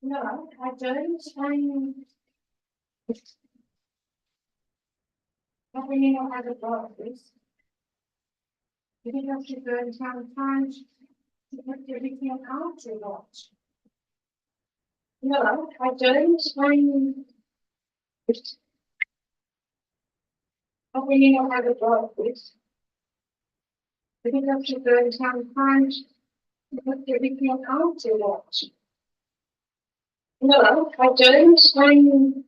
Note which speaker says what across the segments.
Speaker 1: No, I don't. I really know how to work this. You think I should go and time to put everything out or what? No, I don't. I really know how to work this. You think I should go and time to put everything out or what? No, I don't.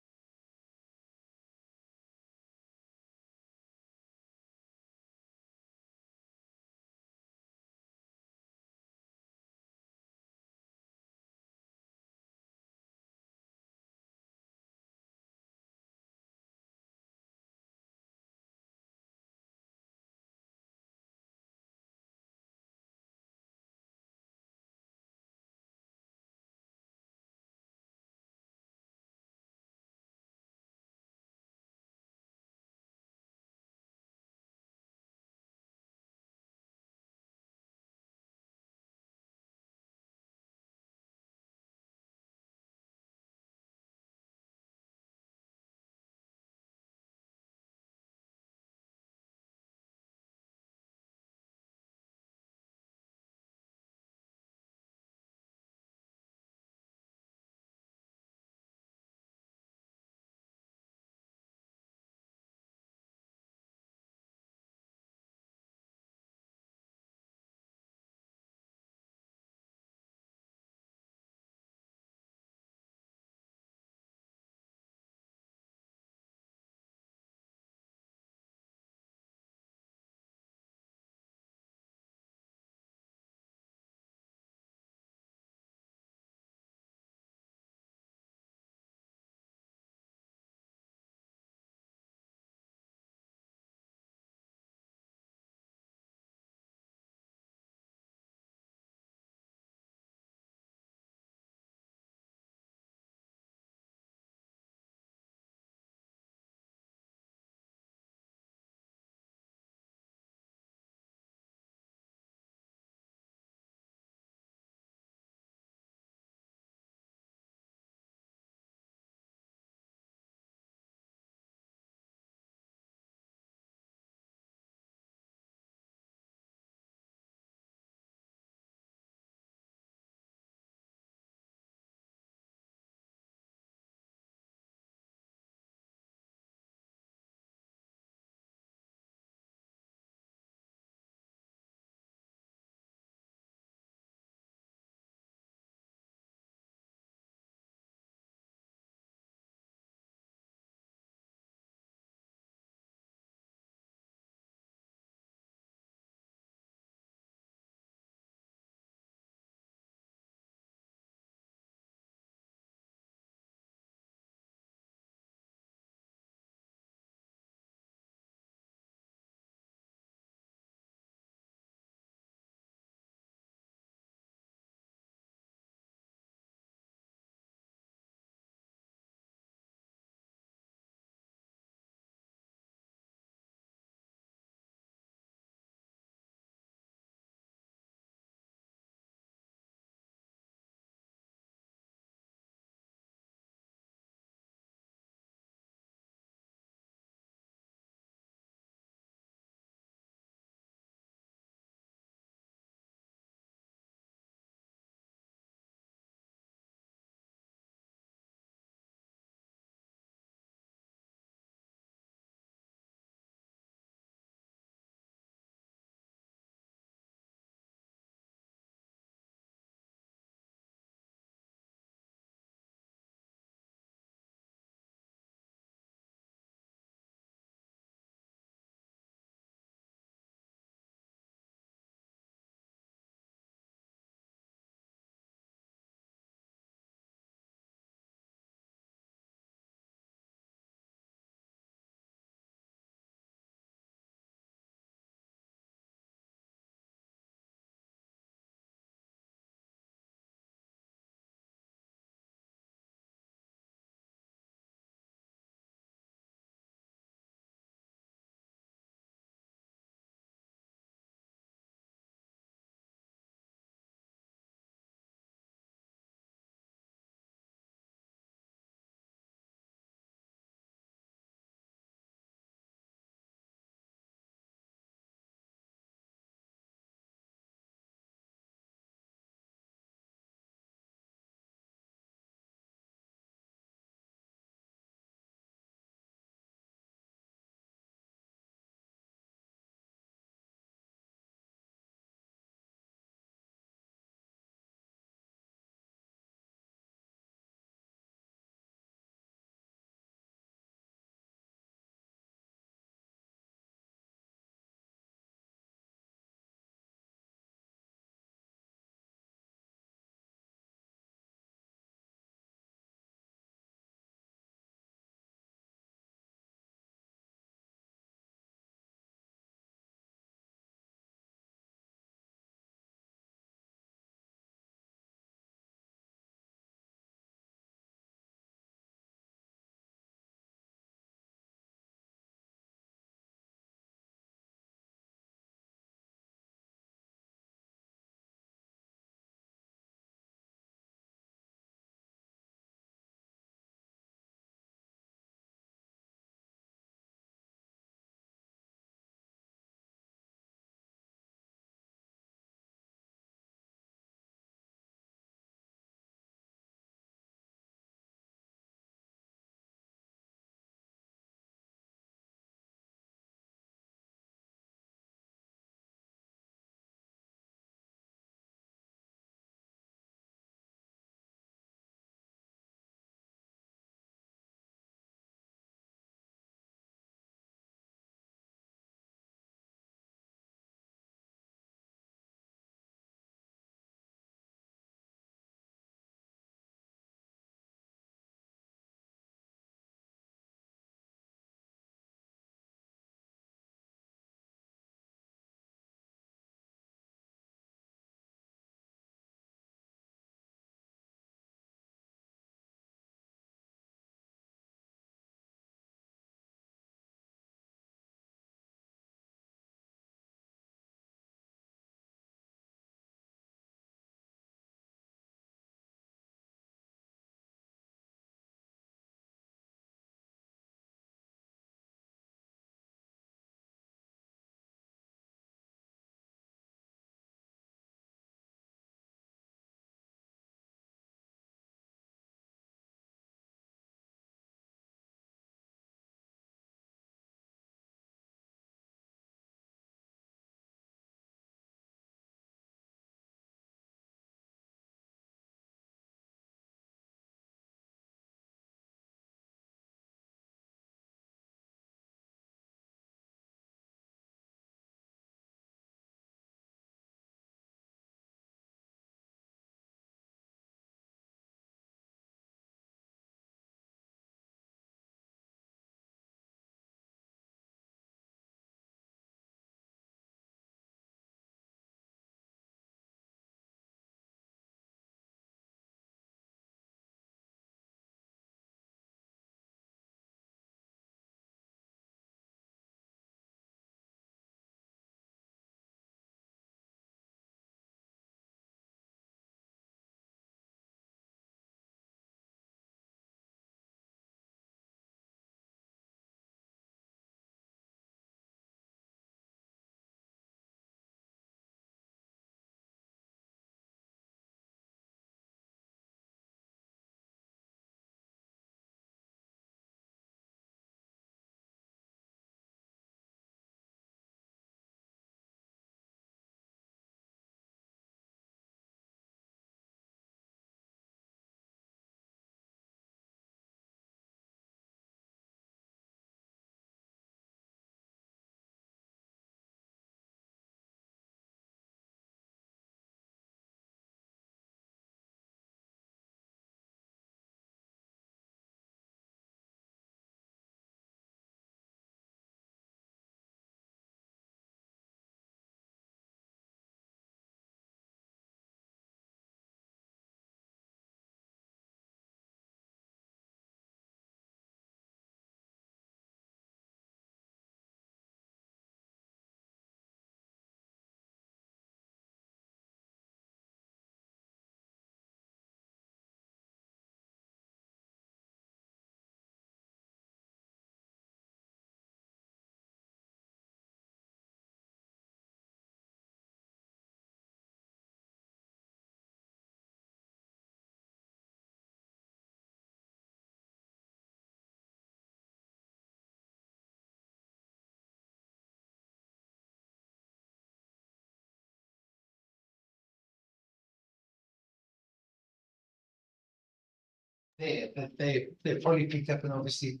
Speaker 2: there that they've probably picked up and obviously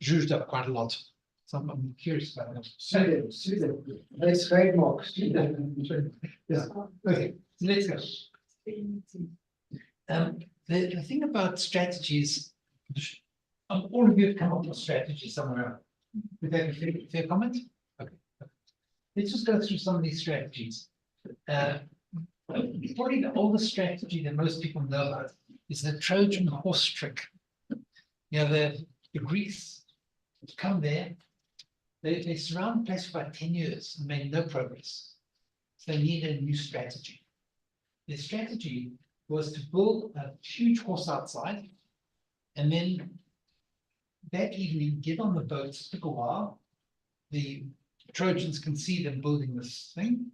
Speaker 2: zhuzhed up quite a lot. So I'm curious about that.
Speaker 3: Pseudo. That's trademark.
Speaker 2: Yeah. Okay, so let's go. The thing about strategies, all of you have come up with strategy somewhere. Would that be fair comment? Okay. Let's just go through some of these strategies. Probably the oldest strategy that most people know about is the Trojan horse trick. You know, the Greeks come there, they surround the place for about 10 years and made no progress. So they needed a new strategy. Their strategy was to build a huge horse outside, and then that evening get on the boat, took a while. The Trojans can see them building this thing.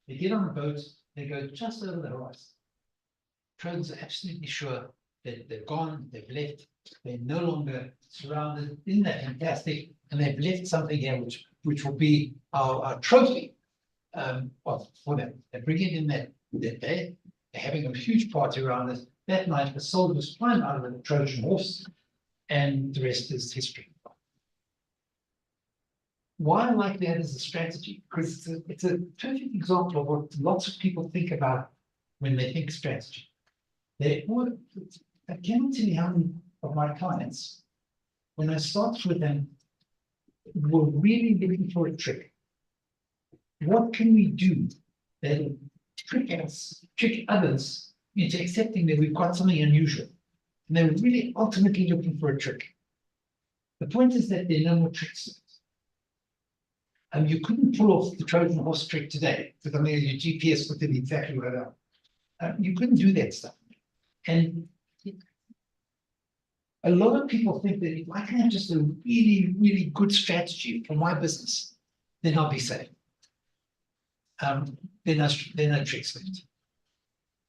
Speaker 2: They get on the boat, they go just over the horizon. Trojans are absolutely sure that they're gone, they've left, they're no longer surrounded. Isn't that fantastic? And they've left something here which will be our trophy for them. They bring it in that day. They're having a huge party around it. That night, the soldiers climb out of the Trojan horse, and the rest is history. Why I like that as a strategy? Because it's a perfect example of what lots of people think about when they think strategy. I cannot tell you how many of my clients, when I start with them, were really looking for a trick. What can we do that trick others into accepting that we've got something unusual? And they're really ultimately looking for a trick. The point is that there are no more tricks. You couldn't pull off the Trojan horse trick today because I mean your GPS would tell you exactly where they are. You couldn't do that stuff. And a lot of people think that if I can have just a really, really good strategy for my business, then I'll be safe. Then no tricks left.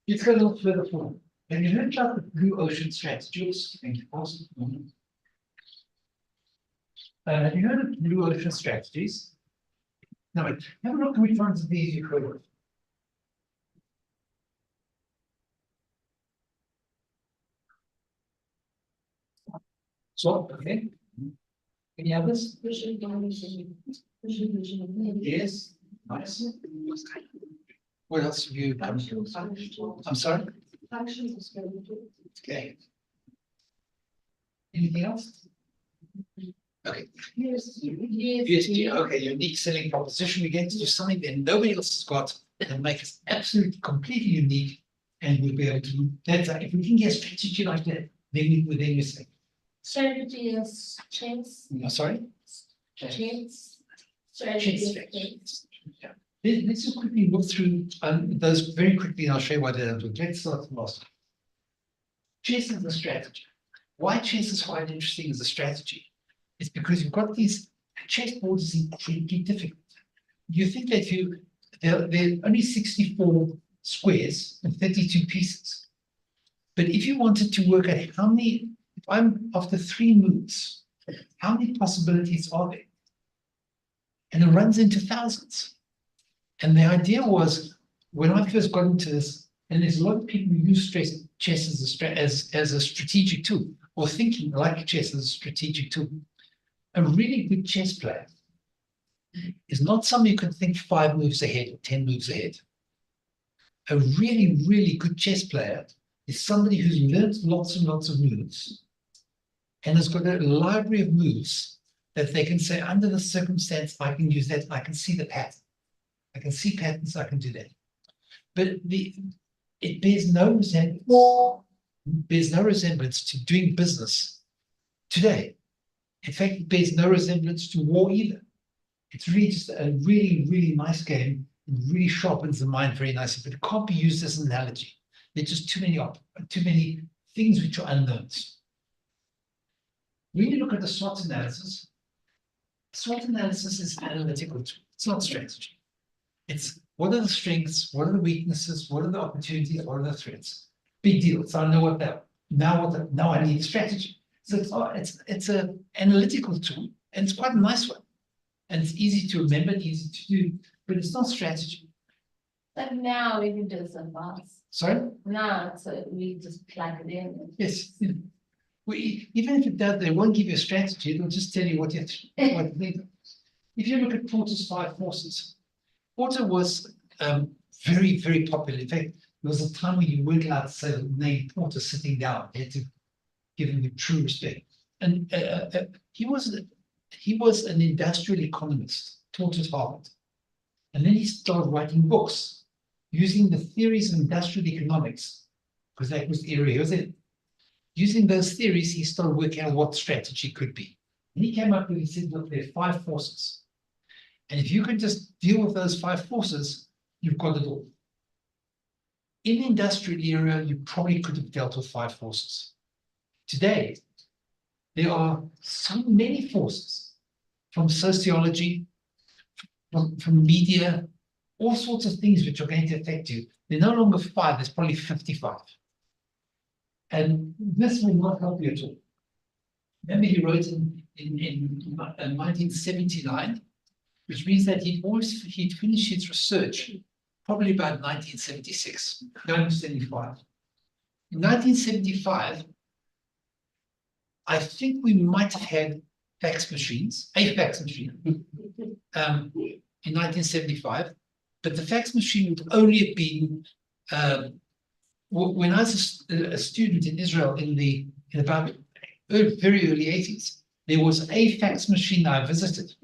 Speaker 2: Let's go a little further forward. Have you heard about the blue ocean strategies? Thank you, Paul. Have you heard of blue ocean strategies? No, wait, have a look at which ones of these you've heard of. So, okay. Any others? Yes, nice. What else have you come to? I'm sorry? Okay. Anything else? Okay. Yes, okay, unique selling proposition. We're going to do something that nobody else has got and make us absolutely completely unique, and we'll be able to do that. If we can get a strategy like that, then we say.
Speaker 4: Strategy is chance.
Speaker 2: Sorry?
Speaker 4: Chance. Strategy is chance.
Speaker 2: Yeah. Let's just quickly look through those very quickly, and I'll show you what they don't do. Let's start from last. Chess is a strategy. Why chess is quite interesting as a strategy? It's because you've got these chessboards is incredibly difficult. You think that there are only 64 squares and 32 pieces. But if you wanted to work out how many, if I'm after 3 moves, how many possibilities are there? And it runs into thousands. And the idea was, when I first got into this, and there's a lot of people who use chess as a strategic tool, or thinking like chess as a strategic tool. A really good chess player is not somebody who can think 5 moves ahead or 10 moves ahead. A really, really good chess player is somebody who's learned lots and lots of moves and has got a library of moves that they can say, under the circumstance, I can use that, I can see the pattern. I can see patterns, I can do that. But it bears no resemblance to doing business today. In fact, it bears no resemblance to war either. It's really just a really, really nice game. It really sharpens the mind very nicely, but it can't be used as an analogy. There's just too many things which are unknowns. When you look at the SWOT analysis is analytical tool. It's not strategy. It's what are the strengths, what are the weaknesses, what are the opportunities, what are the threats. Big deal. So I know what that. Now I need a strategy. So it's an analytical tool, and it's quite a nice one. And it's easy to remember, easy to do, but it's not strategy.
Speaker 4: But now we can do some fast.
Speaker 2: Sorry?
Speaker 4: Now we just plug it in.
Speaker 2: Yes. even if it does, they won't give you a strategy. It'll just tell you what you what they do. If you look at Porter's 5 forces, Porter was very, very popular. In fact, there was a time when you weren't allowed to say the name Porter sitting down. You had to give him the true respect. And he was an industrial economist, taught at Harvard. And then he started writing books using the theories of industrial economics, because that was the area he was in. Using those theories, he started working out what strategy could be. And he came up with, he said, look, there are 5 forces. And if you can just deal with those 5 forces, you've got it all. In the industrial era, you probably could have dealt with 5 forces. Today, there are so many forces, from sociology, from media, all sorts of things which are going to affect you. They're no longer 5, there's probably 55. And this will not help you at all. Remember, he wrote in 1979, which means that he'd finished his research probably about 1976, 1975. In 1975, I think we might have had fax machines, a fax machine, in 1975, but the fax machine would only have been when I was a student in Israel in about very early 80s. There was a fax machine I visited.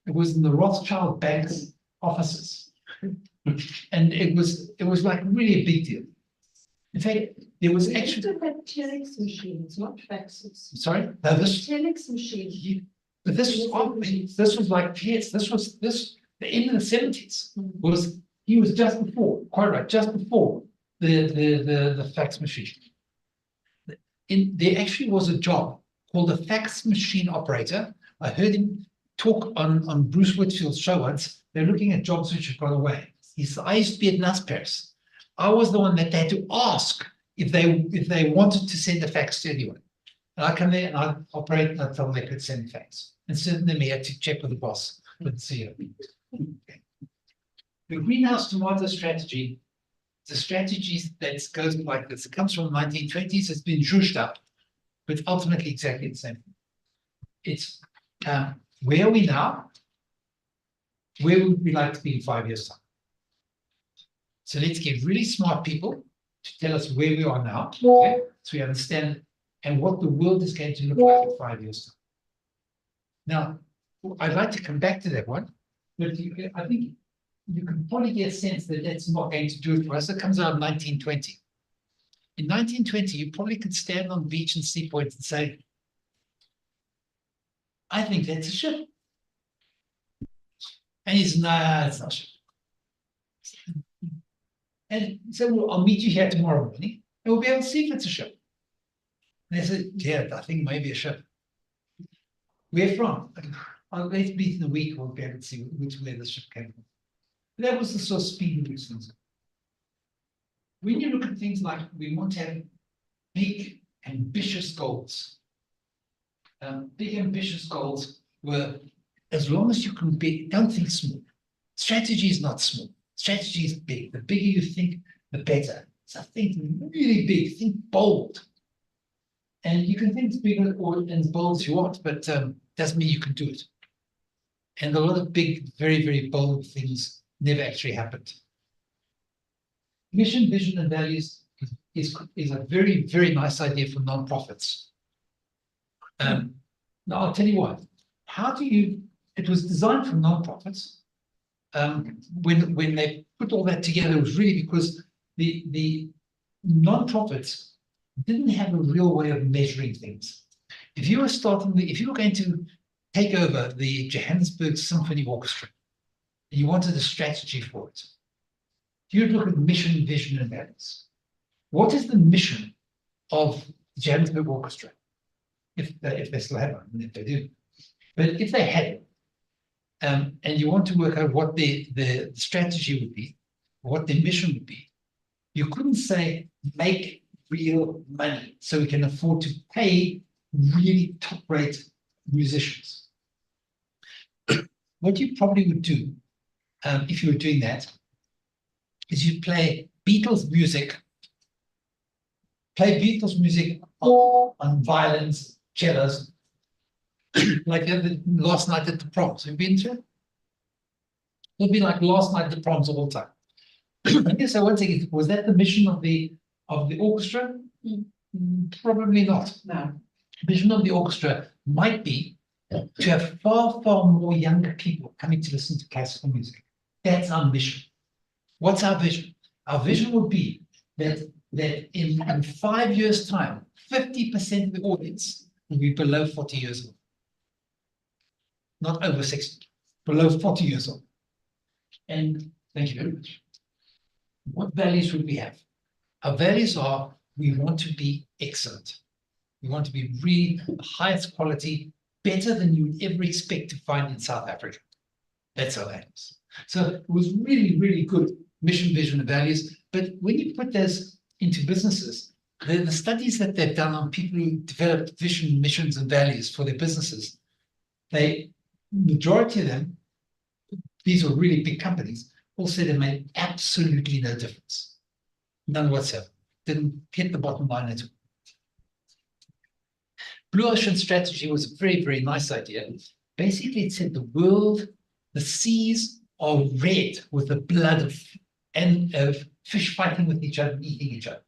Speaker 2: It was in the Rothschild Bank's offices, and it was like really a big deal. In fact, there was actually
Speaker 4: telex machines, not faxes.
Speaker 2: sorry, no, this
Speaker 4: Telex machine.
Speaker 2: but this was like yes, the end of the 70s was he was just before, quite right, just before the fax machine. There actually was a job called a fax machine operator. I heard him talk on Bruce Whitfield's show once. They're looking at jobs which have gone away. He said, I used to be at NASPERS. I was the one that they had to ask if they wanted to send a fax to anyone. And I come there and I operate and I tell them they could send a fax. And send them here to check with the boss, with the CEO. Okay. The greenhouse tomato strategy, the strategy that goes like this. It comes from the 1920s. It's been zhuzhed up, but ultimately exactly the same. It's where are we now? Where would we like to be in 5 years' time? So let's get really smart people to tell us where we are now, okay? So we understand and what the world is going to look like in 5 years' time. Now, I'd like to come back to that one, but I think you can probably get a sense that that's not going to do it for us. It comes out of 1920. In 1920, you probably could stand on the beach in Sea Point and say, I think that's a ship. And he's, nah, it's not a ship. And so well, I'll meet you here tomorrow morning, and we'll be able to see if it's a ship. And they said, yeah, I think maybe a ship. Where from? Let's meet in a week, we'll be able to see where the ship came from. But that was the sort of speed of these things. When you look at things like we want to have big, ambitious goals. Big, ambitious goals were as long as you can be, don't think small. Strategy is not small. Strategy is big. The bigger you think, the better. So think really big, think bold. And you can think as big or as bold as you want, but doesn't mean you can do it. And a lot of big, very, very bold things never actually happened. Mission, vision, and values is a very, very nice idea for nonprofits. Now, I'll tell you what. It was designed for nonprofits. When they put all that together, it was really because the nonprofits didn't have a real way of measuring things. If you were going to take over the Johannesburg Symphony Orchestra, and you wanted a strategy for it, you'd look at mission, vision, and values. What is the mission of the Johannesburg Orchestra? If they still have one, and if they do. But if they had it, and you want to work out what the strategy would be, what their mission would be, you couldn't say make real money so we can afford to pay really top-rate musicians. What you probably would do if you were doing that is you play Beatles music on violins, cellos, like the other last night at the proms. Have you been to it? It'll be like last night at the proms all the time. Yes, so once again, was that the mission of the orchestra? Probably not.
Speaker 4: No.
Speaker 2: The vision of the orchestra might be to have far, far more younger people coming to listen to classical music. That's our mission. What's our vision? Our vision would be that in 5 years' time, 50% of the audience will be below 40 years old. Not over 60, below 40 years old. And thank you very much. What values would we have? Our values are we want to be excellent. We want to be really the highest quality, better than you would ever expect to find in South Africa. That's our values. So it was really, really good mission, vision, and values. But when you put those into businesses, the studies that they've done on people who developed vision, missions, and values for their businesses, majority of them, these were really big companies, all said it made absolutely no difference. None whatsoever. Didn't hit the bottom line at all. Blue Ocean Strategy was a very, very nice idea. Basically, it said the world, the seas are red with the blood of fish fighting with each other and eating each other.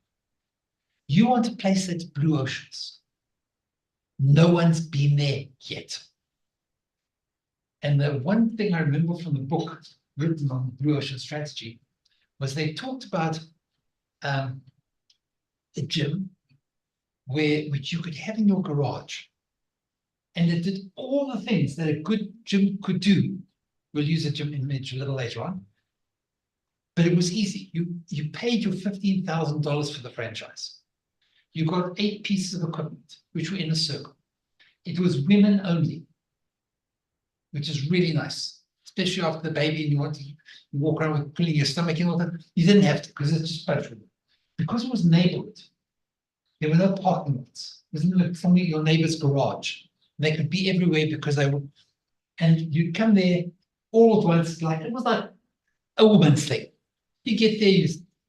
Speaker 2: You want a place that's blue oceans. No one's been there yet. And the one thing I remember from the book written on Blue Ocean Strategy was they talked about a gym which you could have in your garage. And it did all the things that a good gym could do. We'll use a gym image a little later on. But it was easy. You paid your $15,000 for the franchise. You got 8 pieces of equipment, which were in a circle. It was women only, which is really nice, especially after the baby and you want to walk around with pulling your stomach and all that. You didn't have to because it's just punishment. Because it was neighborhood, there were no parking lots. It wasn't like somebody your neighbor's garage. They could be everywhere because they would, and you'd come there all at once, like it was like a woman's thing. You get there,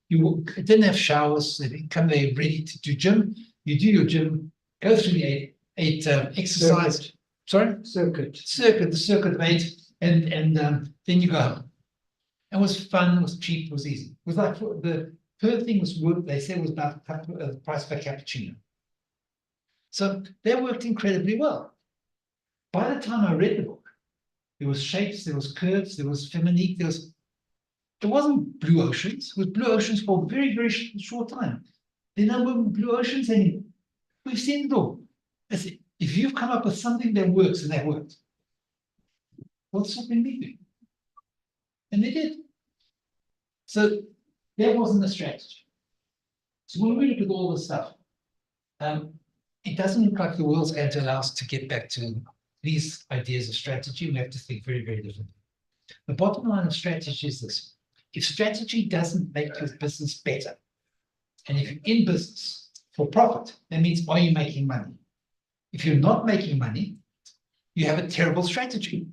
Speaker 2: you didn't have showers, so you come there ready to do gym. You do your gym, go through the eight exercise.
Speaker 3: Circuit.
Speaker 2: Sorry?
Speaker 3: Circuit.
Speaker 2: The circuit of 8, and then you go home. It was fun, it was cheap, it was easy. It was like the per thing was worth, they said it was about the price of a cappuccino. So they worked incredibly well. By the time I read the book, there was shapes, there was curves, there was Feminique, it wasn't blue oceans, it was blue oceans for a very, very short time. There are no more blue oceans anymore. We've seen it all. I said, if you've come up with something that works and that worked, what's stopping me doing? And they did. So that wasn't a strategy. So when we look at all this stuff, it doesn't look like the world's going to allow us to get back to these ideas of strategy. We have to think very, very differently. The bottom line of strategy is this. If strategy doesn't make your business better, and if you're in business for profit, that means are you making money? If you're not making money, you have a terrible strategy.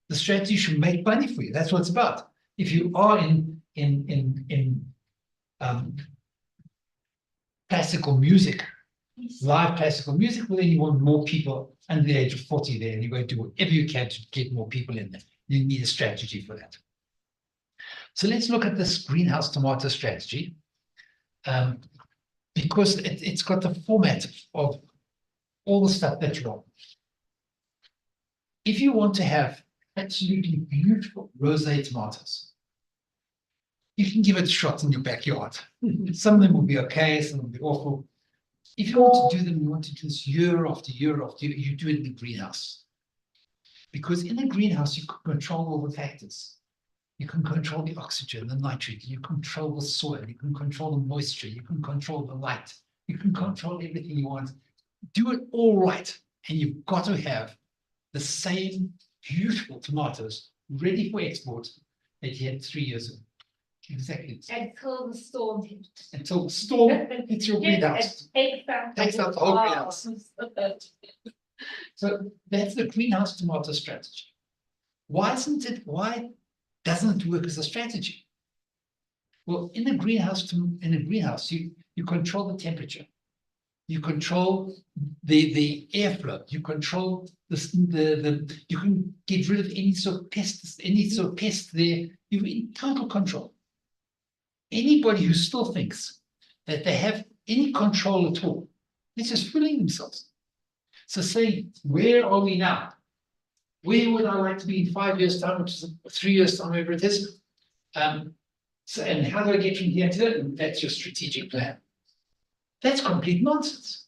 Speaker 2: The strategy should make money for you. That's what it's about. If you are in classical music, live classical music, well, then you want more people under the age of 40 there, and you're going to do whatever you can to get more people in there. You need a strategy for that. So let's look at this greenhouse tomato strategy, because it's got the format of all the stuff that you want. If you want to have absolutely beautiful rosé tomatoes, you can give it a shot in your backyard. Some of them will be okay, some will be awful. If you want to do them, you want to do this year after year after year, you do it in the greenhouse. Because in a greenhouse, you can control all the factors. You can control the oxygen, the nitrogen, you control the soil, you can control the moisture, you can control the light, you can control everything you want. Do it all right, and you've got to have the same beautiful tomatoes ready for export that you had 3 years ago. Exactly.
Speaker 1: Until the storm hit.
Speaker 2: Until the storm hits your greenhouse.
Speaker 1: Takes
Speaker 2: Takes out the whole greenhouse. So that's the greenhouse tomato strategy. Why doesn't it work as a strategy? Well, in a greenhouse, you control the temperature. you control the airflow, you control you can get rid of any sort of pest there. You're in total control. Anybody who still thinks that they have any control at all, they're just fooling themselves. So say, where are we now? Where would I like to be in 5 years' time, which is 3 years' time, whatever it is? So, and how do I get from here to there? That's your strategic plan. That's complete nonsense.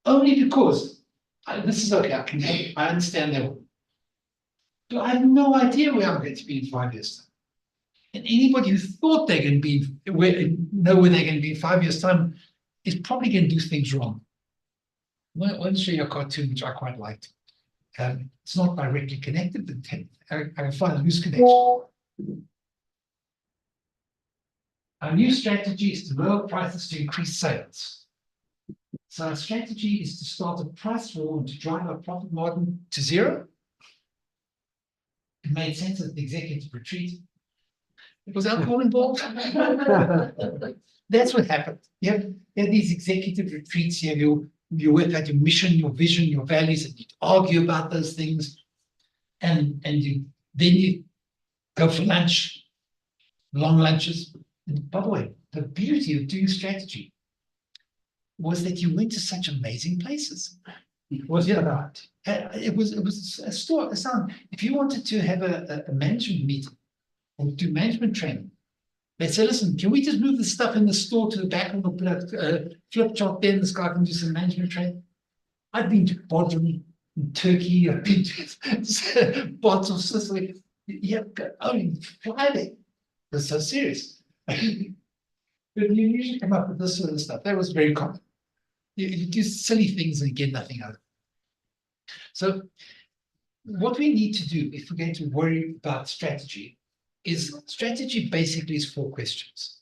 Speaker 2: Only because this is okay. I understand that. But I have no idea where I'm going to be in 5 years' time. And anybody who thought they're going to be know where they're going to be in 5 years' time is probably going to do things wrong. I want to show you a cartoon which I quite liked. It's not directly connected, but I can find a loose connection. Our new strategy is to lower prices to increase sales. So our strategy is to start a price war and to drive our profit margin to zero. It made sense at the executive retreat. Was alcohol involved? That's what happened. You have these executive retreats, you work out your mission, your vision, your values, and you argue about those things. And then you go for lunch, long lunches. And by the way, the beauty of doing strategy was that you went to such amazing places.
Speaker 3: Was it about?
Speaker 2: It was a store, a sound. If you wanted to have a management meeting or do management training, they say, listen, can we just move the stuff in the store to the back and we'll put a flip chart there and this guy can do some management training? I've been to Bodrum in Turkey, I've been to parts of Sicily. Yeah, only fly there. It's so serious. But you usually come up with this sort of stuff. That was very common. You do silly things and get nothing out of it. So what we need to do if we're going to worry about strategy is strategy basically is 4 questions.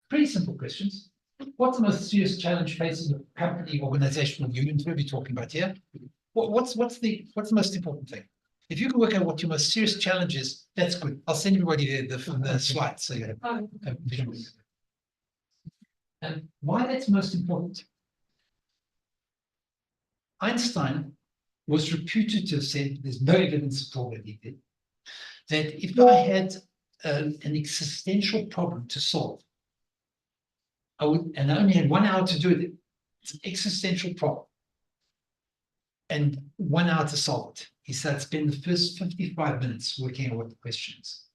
Speaker 2: Pretty simple questions. What's the most serious challenge facing a company, organization, or union? We'll be talking about here. What's the most important thing? If you can work out what your most serious challenge is, that's good. I'll send everybody the slides so you have visuals. And why that's most important? Einstein was reputed to have said, there's no evidence at all that he did, that if I had an existential problem to solve, and I only had 1 hour to do it, it's an existential problem, and 1 hour to solve it. He said, spend the first 55 minutes working out what the question is.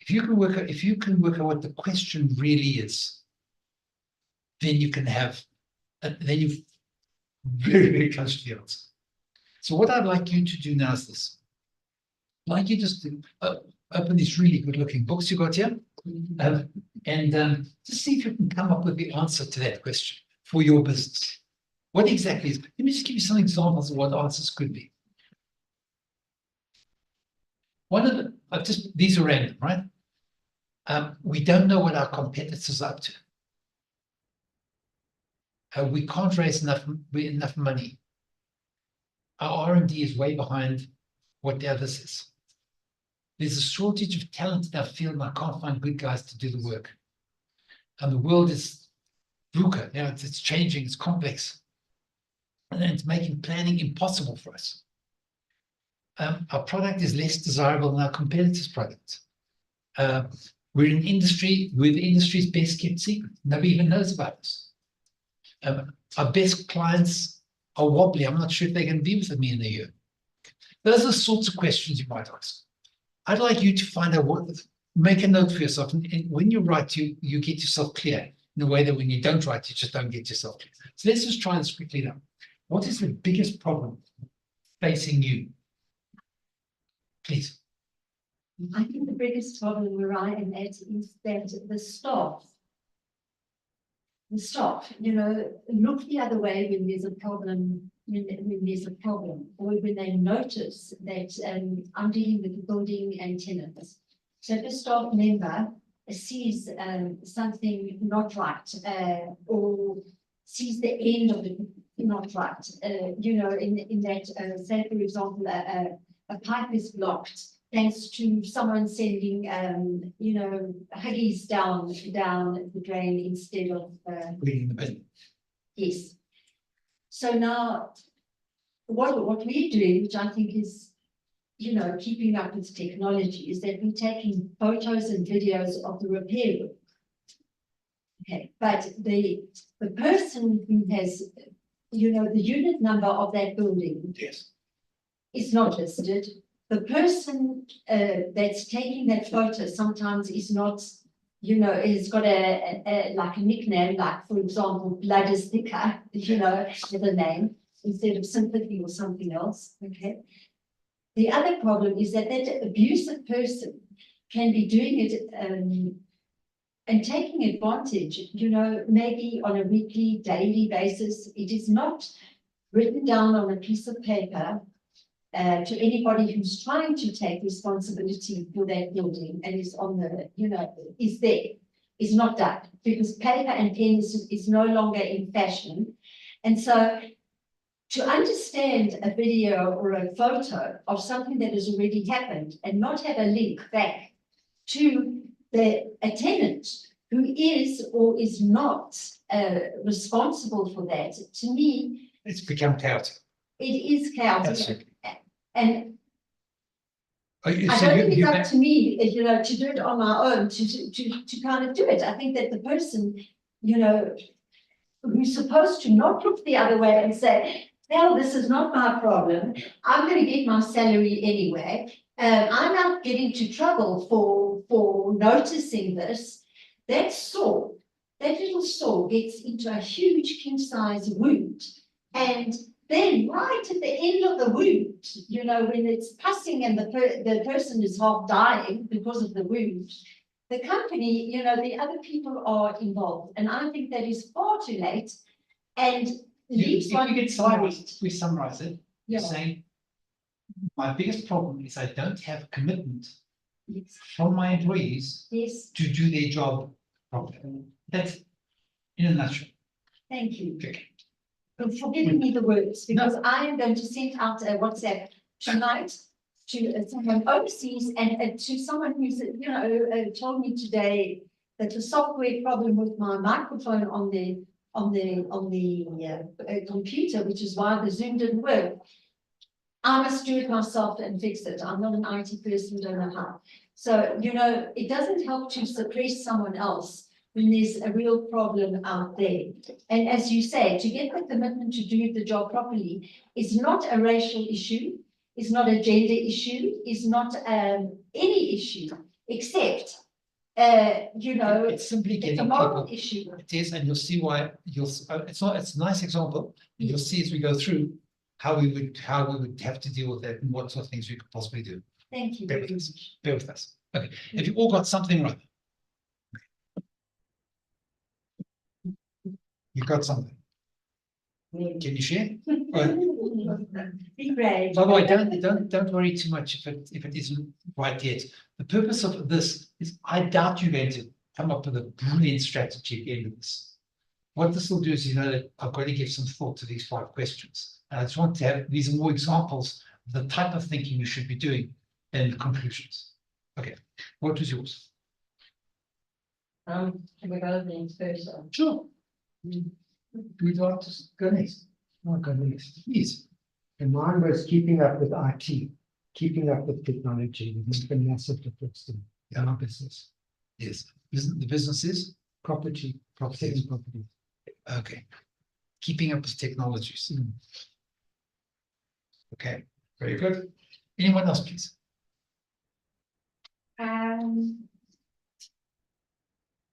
Speaker 2: If you can work out what the question really is, then you can have, then you're very, very close to the answer. So what I'd like you to do now is this. I'd like you just to open these really good looking books you got here, and just see if you can come up with the answer to that question for your business. What exactly is? Let me just give you some examples of what answers could be. One of the, these are random, right? We don't know what our competitors are up to. We can't raise enough money. Our R&D is way behind what the others is. There's a shortage of talent in our field, and I can't find good guys to do the work. And the world is VUCA, it's changing, it's complex. And it's making planning impossible for us. Our product is less desirable than our competitors' products. We're in industry, we're the industry's best kept secret. Nobody even knows about us. Our best clients are wobbly. I'm not sure if they're going to be with me in a year. Those are the sorts of questions you might ask. I'd like you to find out make a note for yourself. And when you write, you get yourself clear in a way that when you don't write, you just don't get yourself clear. So let's just try this quickly now. What is the biggest problem facing you? Please.
Speaker 4: I think the biggest problem where I am at is that the staff, look the other way when there's a problem, or when they notice that I'm dealing with building and tenants. So if a staff member sees something not right, or sees the end of it not right, in that, say for example, a pipe is blocked thanks to someone sending, you know, huggies down the drain instead of,
Speaker 2: Cleaning the bin.
Speaker 4: yes. So now, what we're doing, which I think is, you know, keeping up with technology, is that we're taking photos and videos of the repair room. Okay, but the person who has, you know, the unit number of that building
Speaker 2: Yes.
Speaker 4: is not listed. The person that's taking that photo sometimes is not, you know, has got a like a nickname, like for example, blood is thicker, you know, with a name instead of sympathy or something else. Okay. The other problem is that that abusive person can be doing it and taking advantage, you know, maybe on a weekly, daily basis. It is not written down on a piece of paper to anybody who's trying to take responsibility for that building and is on the, you know, is there, is not done, because paper and pen is no longer in fashion. And so to understand a video or a photo of something that has already happened and not have a link back to a tenant who is or is not responsible for that, to me,
Speaker 2: It's become chaotic.
Speaker 4: it is chaotic.
Speaker 2: Absolutely.
Speaker 4: And
Speaker 2: Oh, you
Speaker 4: I
Speaker 2: said
Speaker 4: don't
Speaker 2: you-
Speaker 4: think
Speaker 2: you
Speaker 4: it's up
Speaker 2: meant-
Speaker 4: to me, you know, to do it on my own, to kind of do it. I think that the person, you know, who's supposed to not look the other way and say, well, this is not my problem. I'm going to get my salary anyway. I'm not getting into trouble for noticing this. That saw, that little saw gets into a huge king-size wound. And then right at the end of the wound, you know, when it's pussing and the person is half dying because of the wound, the company, you know, the other people are involved. And I think that is far too late and leaves
Speaker 2: If
Speaker 4: one
Speaker 2: you get summarized,
Speaker 4: worried.
Speaker 2: we summarize it, you're
Speaker 4: Yeah.
Speaker 2: saying, my biggest problem is I don't have commitment
Speaker 4: Yes.
Speaker 2: from my employees
Speaker 4: Yes,
Speaker 2: to do their job properly. That's in a nutshell.
Speaker 4: thank you.
Speaker 2: Okay.
Speaker 4: For giving me the words, because I am going to send out a WhatsApp tonight to someone overseas and to someone who's, you know, told me today that the software problem with my microphone on the computer, which is why the Zoom didn't work. I must do it myself and fix it. I'm not an IT person, don't know how. So, you know, it doesn't help to suppress someone else when there's a real problem out there. And as you say, to get the commitment to do the job properly is not a racial issue, is not a gender issue, is not any issue, except, you know,
Speaker 2: It's simply
Speaker 4: it's a
Speaker 2: getting
Speaker 4: moral
Speaker 2: people.
Speaker 4: issue.
Speaker 2: It is, and you'll see why it's a nice example. And you'll see as we go through how we would have to deal with that and what sort of things we could possibly do.
Speaker 4: Thank you
Speaker 2: Bear
Speaker 4: very
Speaker 2: with us.
Speaker 4: much.
Speaker 2: Bear with us. Okay. Have you all got something right? You've got something. Can you share?
Speaker 4: Be brave.
Speaker 2: By the way, don't worry too much if it isn't right yet. The purpose of this is I doubt you're going to come up with a brilliant strategy at the end of this. What this will do is, you know, that I've got to give some thought to these 5 questions. And I just want to have, these are more examples of the type of thinking you should be doing and conclusions. Okay, what was yours?
Speaker 5: Can we go things first?
Speaker 2: Sure. We'd like to go next.
Speaker 3: I'll go next.
Speaker 2: Yes.
Speaker 3: And mine was keeping up with IT, keeping up with technology, with a massive difference in our business.
Speaker 2: Yes. The business is?
Speaker 3: Property,
Speaker 2: Properties.
Speaker 3: property.
Speaker 2: Okay. Keeping up with technologies. Okay, very good. Anyone else, please?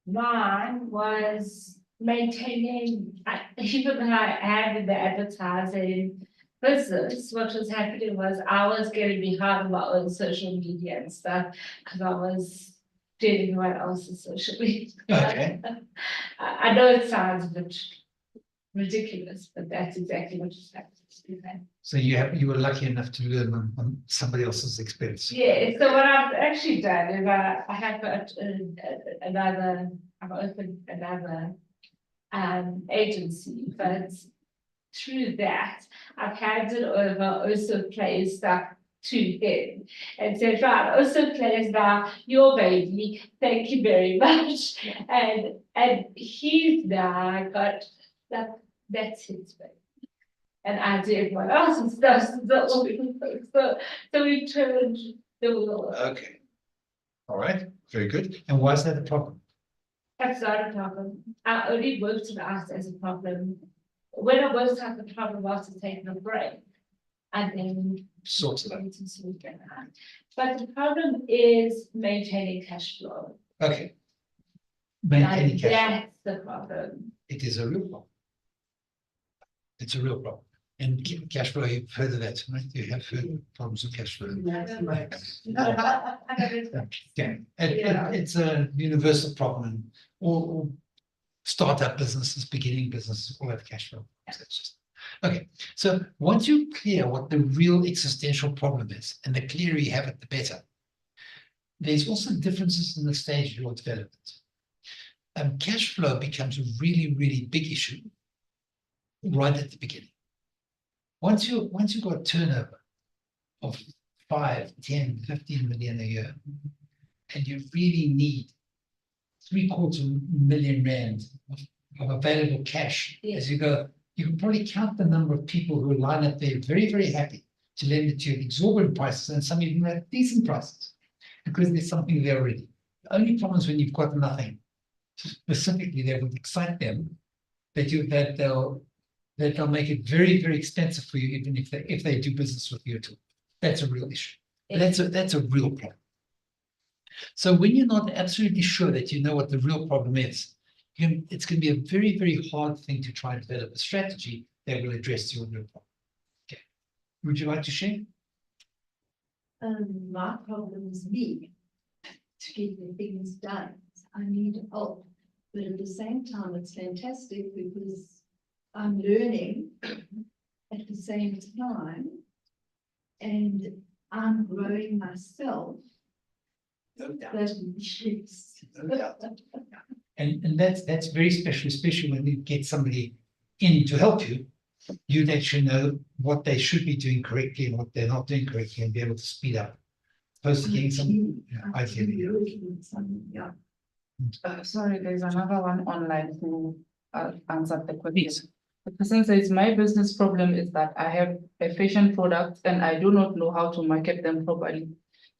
Speaker 5: Mine was maintaining, even when I had the advertising business, what was happening was I was getting behind my own social media and stuff, because I was doing what else is social media.
Speaker 2: Okay.
Speaker 5: I know it sounds a bit ridiculous, but that's exactly what just happened.
Speaker 2: So you were lucky enough to learn on somebody else's expense.
Speaker 5: Yeah, so what I've actually done is I have I've opened another agency, but through that, I've handed over also play stuff to him and said, right, also please now your baby, thank you very much. And he's now got that's his baby. And I do everyone else's stuff, so we turned the wheel.
Speaker 2: Okay. All right, very good. And why is that a problem?
Speaker 5: That's not a problem. I only worked it out as a problem. When I worked out the problem was to take a break. And then.
Speaker 2: Sort it out.
Speaker 5: But the problem is maintaining cash flow.
Speaker 2: Okay. Maintaining
Speaker 5: And
Speaker 2: cash.
Speaker 5: that's the problem.
Speaker 2: It is a real problem. It's a real problem. And cash flow, you've heard of that, right? You have heard of problems with cash flow. Okay. It's a universal problem in all startup businesses, beginning businesses, all have cash flow. So it's just, okay. So once you're clear what the real existential problem is, and the clearer you have it, the better. There's also differences in the stage of your development. Cash flow becomes a really, really big issue right at the beginning. Once you've got a turnover of 5, 10, 15 million a year, and you really need 750,000 rand of available cash as you go, you can probably count the number of people who line up there very, very happy to lend it to you at exorbitant prices, and some even at decent prices, because there's something there already. The only problem is when you've got nothing specifically that would excite them, that they'll make it very, very expensive for you, even if they do business with you at all. That's a real issue. That's a real problem. So when you're not absolutely sure that you know what the real problem is, it's going to be a very, very hard thing to try and develop a strategy that will address your real problem. Okay. Would you like to share?
Speaker 4: My problem is me to get the things done. I need help, but at the same time, it's fantastic because I'm learning at the same time, and I'm growing myself.
Speaker 2: No doubt.
Speaker 4: Yes.
Speaker 2: No doubt. And that's very special, especially when you get somebody in to help you. You'd actually know what they should be doing correctly and what they're not doing correctly, and be able to speed up. Opposed to getting some, ideally.
Speaker 4: Yeah.
Speaker 6: Sorry, there's another one online who answered the question.
Speaker 2: Please.
Speaker 6: The person says, my business problem is that I have a fashion product and I do not know how to market them properly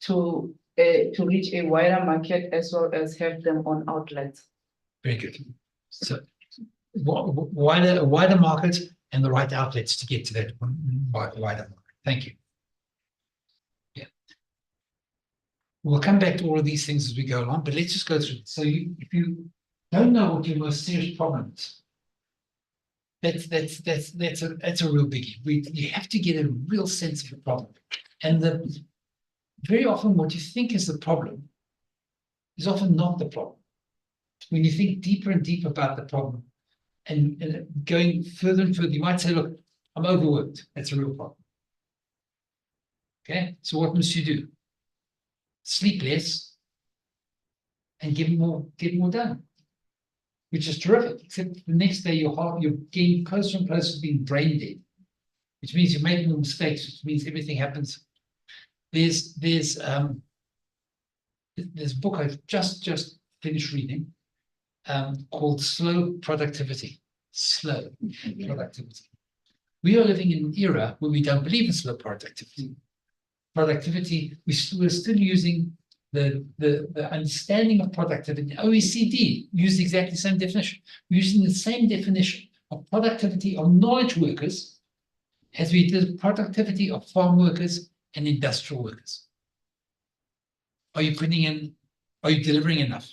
Speaker 6: to reach a wider market as well as have them on outlets.
Speaker 2: Very good. So wider market and the right outlets to get to that wider market. Thank you. Yeah. We'll come back to all of these things as we go along, but let's just go through it. So if you don't know what your most serious problem is, that's a real biggie. You have to get a real sense of the problem. And very often what you think is the problem is often not the problem. When you think deeper and deeper about the problem and going further and further, you might say, look, I'm overworked. That's a real problem. Okay, so what must you do? Sleep less and get more done, which is terrific, except the next day you're getting closer and closer to being brain dead, which means you're making mistakes, which means everything happens. There's a book I've just finished reading called Slow Productivity. Slow Productivity. We are living in an era where we don't believe in slow productivity. We're still using the understanding of productivity. OECD used exactly the same definition. We're using the same definition of productivity of knowledge workers as we did productivity of farm workers and industrial workers. Are you delivering enough?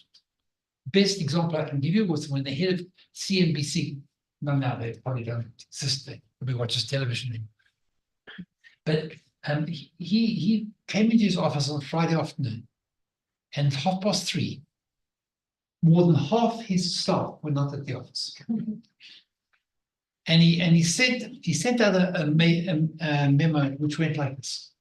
Speaker 2: Best example I can give you was when the head of CNBC, now they probably don't exist, they probably watches television anymore. But he came into his office on Friday afternoon, and 3:30, more than half his staff were not at the office. And he sent out a memo which went like this: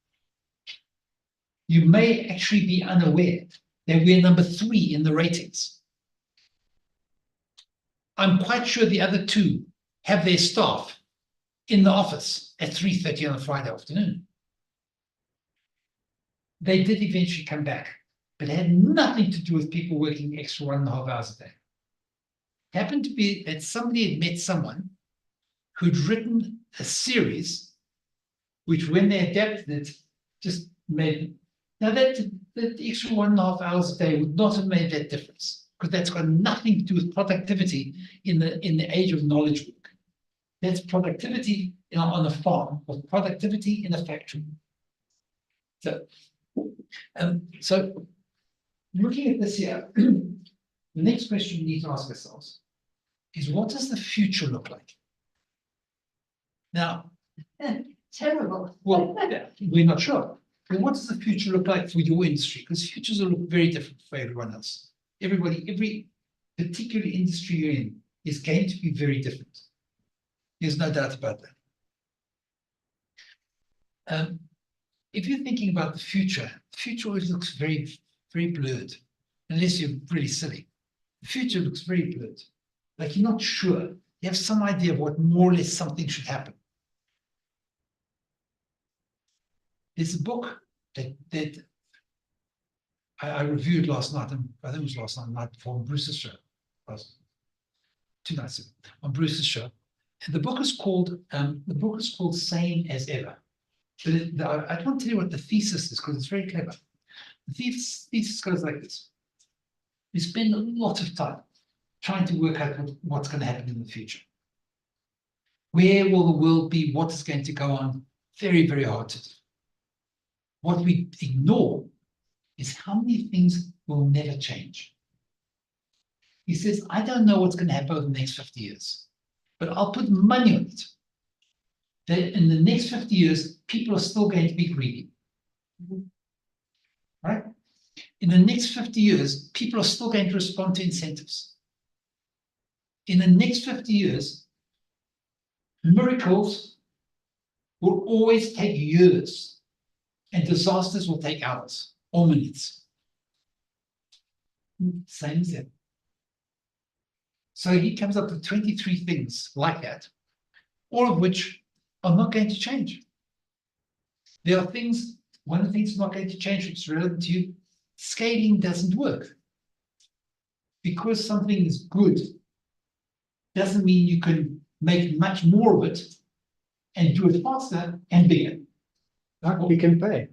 Speaker 2: you may actually be unaware that we're number 3 in the ratings. I'm quite sure the other 2 have their staff in the office at 3:30 on a Friday afternoon. they did eventually come back, but it had nothing to do with people working extra 1.5 hours a day. It happened to be that somebody had met someone who'd written a series, which when they adapted it, just made, now that extra 1.5 hours a day would not have made that difference, because that's got nothing to do with productivity in the age of knowledge work. That's productivity on a farm, or productivity in a factory. So looking at this here, the next question we need to ask ourselves is, what does the future look like? Now,
Speaker 4: Terrible.
Speaker 2: well, we're not sure. But what does the future look like for your industry? Because futures will look very different for everyone else. Every particular industry you're in is going to be very different. There's no doubt about that. If you're thinking about the future always looks very, very blurred, unless you're really silly. The future looks very blurred. Like you're not sure. You have some idea of what more or less something should happen. There's a book that I reviewed last night, and I think it was last night before on Bruce's show. Was 2 nights ago on Bruce's show. And the book is called Same as Ever. But I can't tell you what the thesis is because it's very clever. The thesis goes like this. We spend a lot of time trying to work out what's going to happen in the future. Where will the world be? What is going to go on? Very, very hard to do. What we ignore is how many things will never change. He says, I don't know what's going to happen over the next 50 years, but I'll put money on it that in the next 50 years, people are still going to be greedy. Right? In the next 50 years, people are still going to respond to incentives. In the next 50 years, miracles will always take years, and disasters will take hours or minutes. Same as that. So he comes up with 23 things like that, all of which are not going to change. There are things, one of the things not going to change, which is relevant to you, scaling doesn't work. Because something is good doesn't mean you can make much more of it and do it faster and bigger.
Speaker 3: Like Pick and Pay.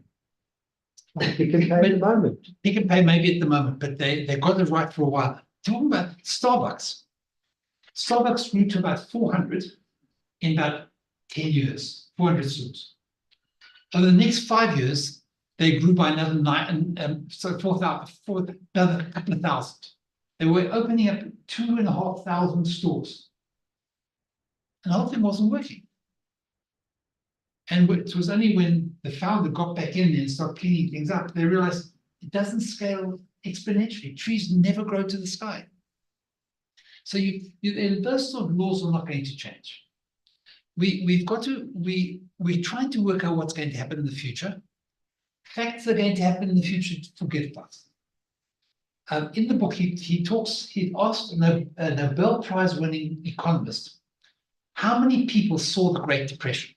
Speaker 3: Like Pick and Pay at the moment.
Speaker 2: Pick and Pay maybe at the moment, but they got it right for a while. Talking about Starbucks. Starbucks grew to about 400 in about 10 years, 400 stores. Over the next 5 years, they grew by another 4,000, another couple of thousand. They were opening up 2,500 stores. And the whole thing wasn't working. And it was only when the founder got back in there and started cleaning things up, they realized it doesn't scale exponentially. Trees never grow to the sky. So those sort of laws are not going to change. We're trying to work out what's going to happen in the future. Facts are going to happen in the future, forget about it. In the book, he asked a Nobel Prize winning economist, how many people saw the Great Depression?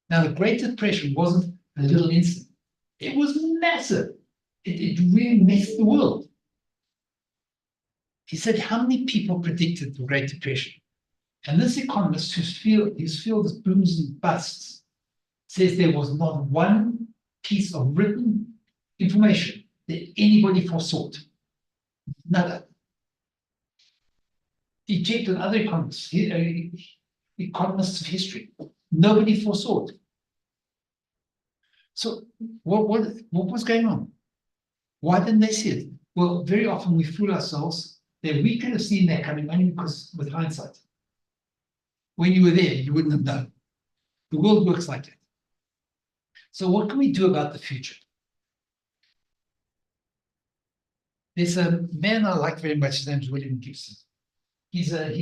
Speaker 2: Now, the Great Depression wasn't a little incident. It was massive. It really messed the world. He said, how many people predicted the Great Depression? And this economist, whose field is booms and busts, says there was not one piece of written information that anybody foresaw. None. He checked with other economists, economists of history. Nobody foresaw it. So what was going on? Why didn't they see it? Well, very often we fool ourselves that we could have seen that coming only because with hindsight. When you were there, you wouldn't have known. The world works like that. So what can we do about the future? There's a man I like very much, his name's William Gibson. He's a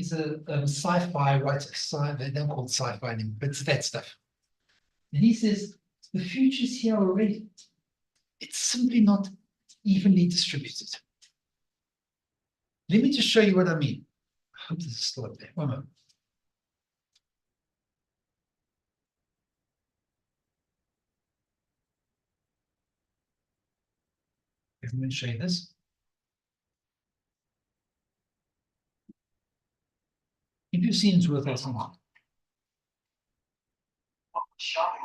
Speaker 2: sci-fi writer, they don't call it sci-fi anymore, but it's that stuff. And he says, the future's here already. It's simply not evenly distributed. Let me just show you what I mean. I hope this is still up there. One moment. Let me show you this. If you've seen it's worth us or not.
Speaker 7: Shopping.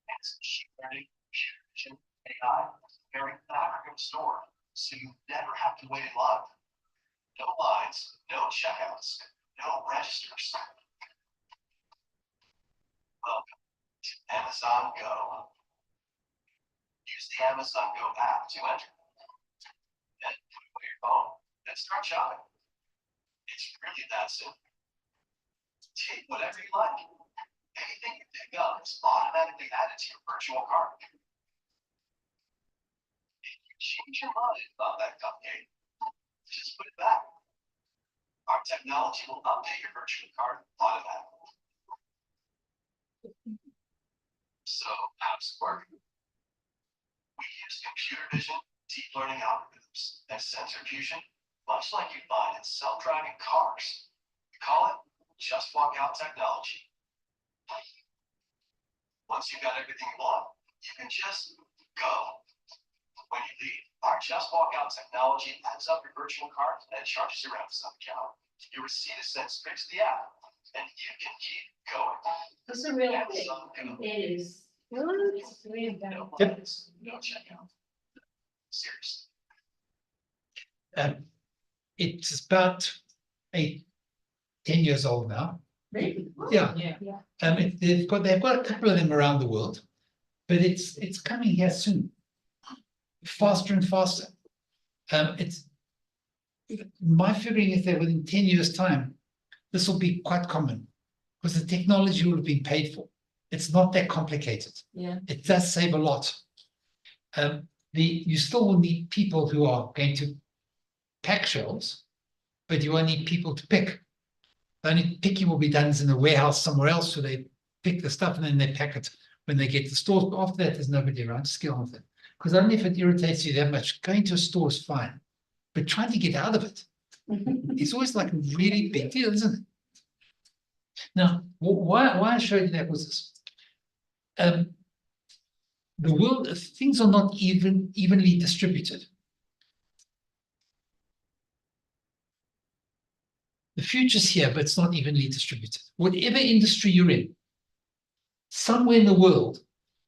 Speaker 7: It's machine learning, computer vision, AI, very African store, so you never have to wait in line. No lines, no checkouts, no registers. Welcome to Amazon Go. Use the Amazon Go app to enter. Then put away your phone and start shopping. It's really that simple. Take whatever you like. Anything you pick up is automatically added to your virtual cart. If you change your mind about that cupcake, just put it back. Our technology will update your virtual cart automatically. So, apps work. We use computer vision, deep learning algorithms, and sensor fusion, much like you find in self-driving cars. We call it just walk out technology. Once you've got everything you want, you can just go. When you leave, our just walk out technology adds up your virtual cart and charges your Amazon account. Your receipt is sent straight to the app, and you can keep going.
Speaker 5: This is a real thing.
Speaker 7: Amazon Go.
Speaker 5: It is. It's really bad.
Speaker 7: No lines, no checkout. Seriously.
Speaker 2: It's about 10 years old now.
Speaker 5: Really?
Speaker 2: Yeah.
Speaker 6: Yeah.
Speaker 2: They've got a couple of them around the world, but it's coming here soon, faster and faster. It's my figuring is that within 10 years' time, this will be quite common because the technology will have been paid for. It's not that complicated.
Speaker 6: Yeah.
Speaker 2: It does save a lot. You still will need people who are going to pack shelves, but you won't need people to pick. The only picking will be done in a warehouse somewhere else, so they pick the stuff and then they pack it when they get to the stores. But after that, there's nobody around to get on with it. Because only if it irritates you that much, going to a store is fine. But trying to get out of it, it's always like a really big deal, isn't it? Now, why I showed you that was this. The world, things are not evenly distributed. The future's here, but it's not evenly distributed. Whatever industry you're in, somewhere in the world,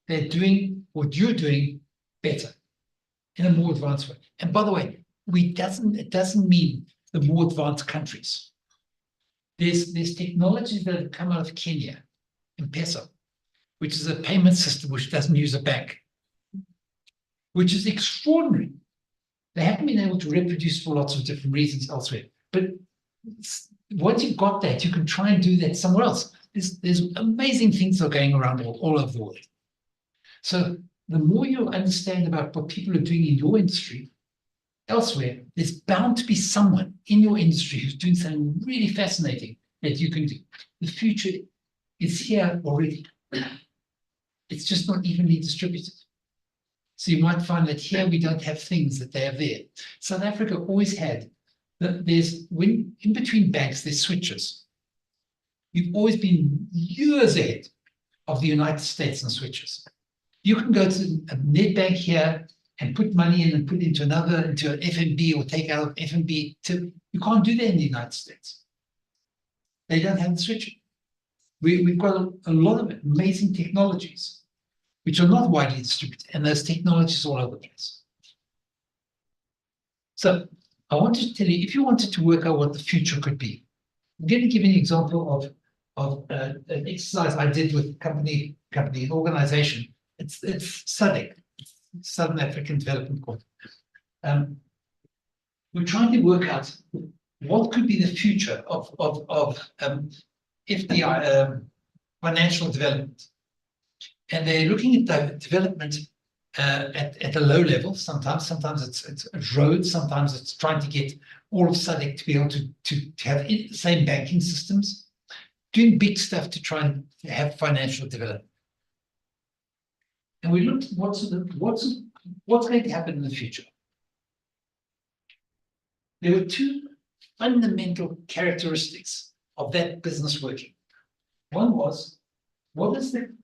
Speaker 2: they're doing what you're doing better in a more advanced way. And by the way, it doesn't mean the more advanced countries. There's technologies that have come out of Kenya, M-Pesa, which is a payment system which doesn't use a bank, which is extraordinary. They haven't been able to reproduce for lots of different reasons elsewhere. But once you've got that, you can try and do that somewhere else. There's amazing things that are going around all over the world. So the more you understand about what people are doing in your industry, elsewhere, there's bound to be someone in your industry who's doing something really fascinating that you can do. The future is here already. It's just not evenly distributed. So you might find that here we don't have things that they have there. South Africa always had when in between banks, there's switches. You've always been years ahead of the United States in switches. You can go to a net bank here and put money in and put into an FNB or take out of FNB. You can't do that in the United States. They don't have the switching. We've got a lot of amazing technologies which are not widely distributed, and those technologies all over the place. So I wanted to tell you, if you wanted to work out what the future could be, I'm going to give you an example of an exercise I did with an organization. It's SADC, Southern African Development Corp. We're trying to work out what could be the future of FDI, financial development. And they're looking at the development at a low level. Sometimes it's roads. Sometimes it's trying to get all of SADC to be able to have the same banking systems, doing big stuff to try and have financial development. And we looked at what's going to happen in the future. There were two fundamental characteristics of that business working. One was, what's the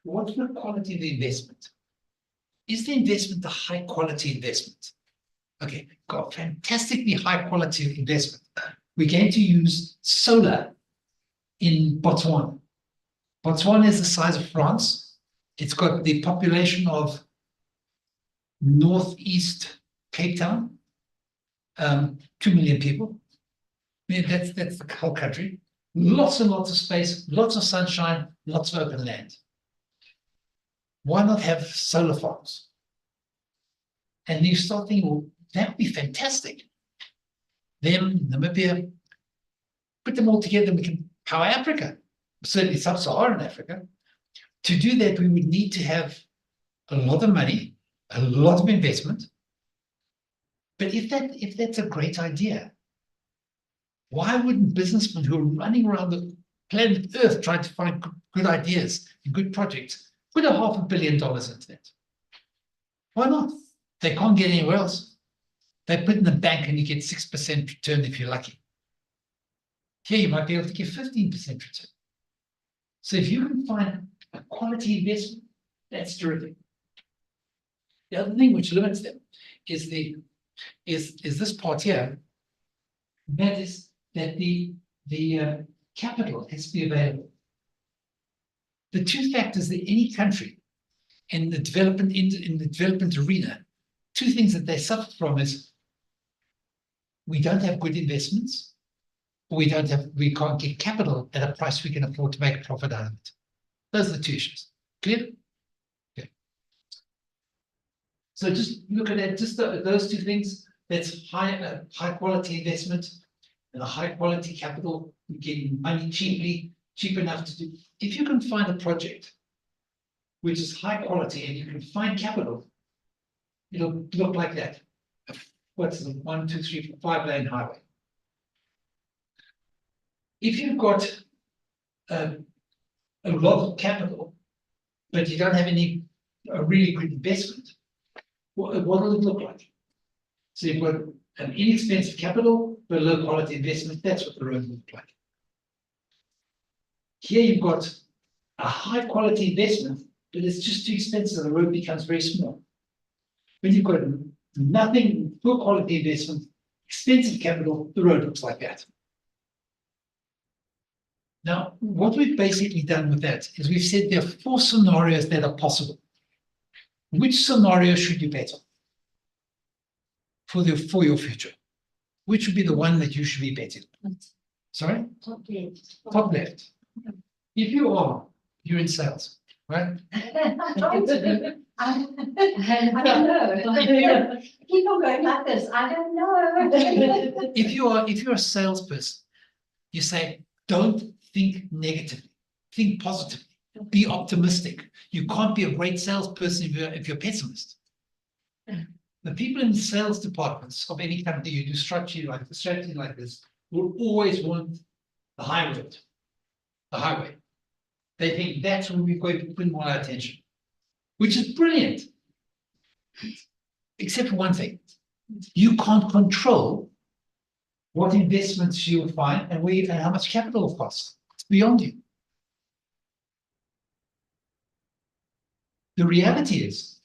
Speaker 2: quality of the investment? Is the investment a high quality investment? Okay, got fantastically high quality investment. We're going to use solar in Botswana. Botswana is the size of France. It's got the population of northeast Cape Town, 2 million people. I mean, that's the whole country. Lots and lots of space, lots of sunshine, lots of open land. Why not have solar farms? And you start thinking, well, that would be fantastic. Them, Namibia, put them all together, we can power Africa, certainly sub-Saharan Africa. To do that, we would need to have a lot of money, a lot of investment. But if that's a great idea, why wouldn't businessmen who are running around the planet Earth trying to find good ideas and good projects put $500 million into that? Why not? They can't get anywhere else. They put in the bank and you get 6% return if you're lucky. Here you might be able to get 15% return. So if you can find a quality investment, that's terrific. The other thing which limits them is this part here. That is that the capital has to be available. The two factors that any country in the development arena, two things that they suffer from is we don't have good investments, or we can't get capital at a price we can afford to make a profit out of it. Those are the two issues. Clear? Okay. So just look at that, just those two things. That's high quality investment and a high quality capital. You're getting money cheap enough to do. If you can find a project which is high quality and you can find capital, it'll look like that. What's the 1, 2, 3, 4, 5-lane highway? If you've got a lot of capital, but you don't have a really good investment, what will it look like? So you've got an inexpensive capital, but low quality investment. That's what the road will look like. Here you've got a high quality investment, but it's just too expensive. The road becomes very small. When you've got nothing, poor quality investment, expensive capital, the road looks like that. Now, what we've basically done with that is we've said there are 4 scenarios that are possible. Which scenario should you bet on for your future? Which would be the one that you should be betting on? Sorry?
Speaker 4: Top left.
Speaker 2: Top left. If you're in sales, right?
Speaker 4: Trying to be. I don't know. Keep on going like this. I don't know.
Speaker 2: If you're a salesperson, you say, don't think negatively, think positively, be optimistic. You can't be a great salesperson if you're a pessimist. The people in the sales departments of any company who do strategy like this will always want the high road, the highway. They think that's where we're going to put more attention, which is brilliant. Except for one thing, you can't control what investments you'll find and how much capital will cost. It's beyond you. The reality is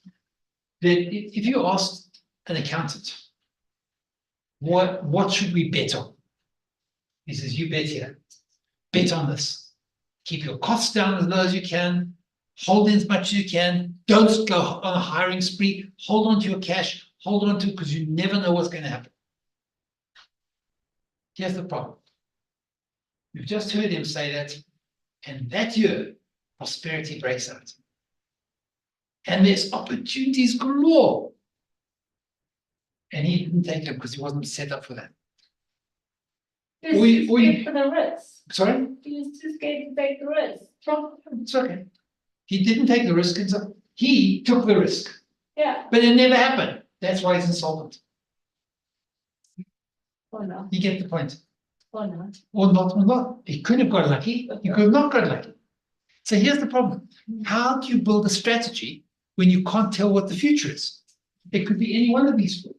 Speaker 2: that if you ask an accountant, what should we bet on? He says, you bet here. Bet on this. Keep your costs down as low as you can. Hold in as much as you can. Don't go on a hiring spree. Hold on to your cash. Hold on to it because you never know what's going to happen. Here's the problem. We've just heard him say that, and that year, prosperity breaks out. And there's opportunities galore. And he didn't take them because he wasn't set up for that.
Speaker 5: He was too scared for the risk.
Speaker 2: Sorry?
Speaker 5: He was too scared to take the risk.
Speaker 2: It's okay. He didn't take the risk. He took the risk.
Speaker 5: Yeah.
Speaker 2: But it never happened. That's why he's insolvent.
Speaker 5: Or not.
Speaker 2: You get the point.
Speaker 5: Or not.
Speaker 2: Or not. He could have got lucky. He could have not got lucky. So here's the problem. How do you build a strategy when you can't tell what the future is? It could be any one of these 4.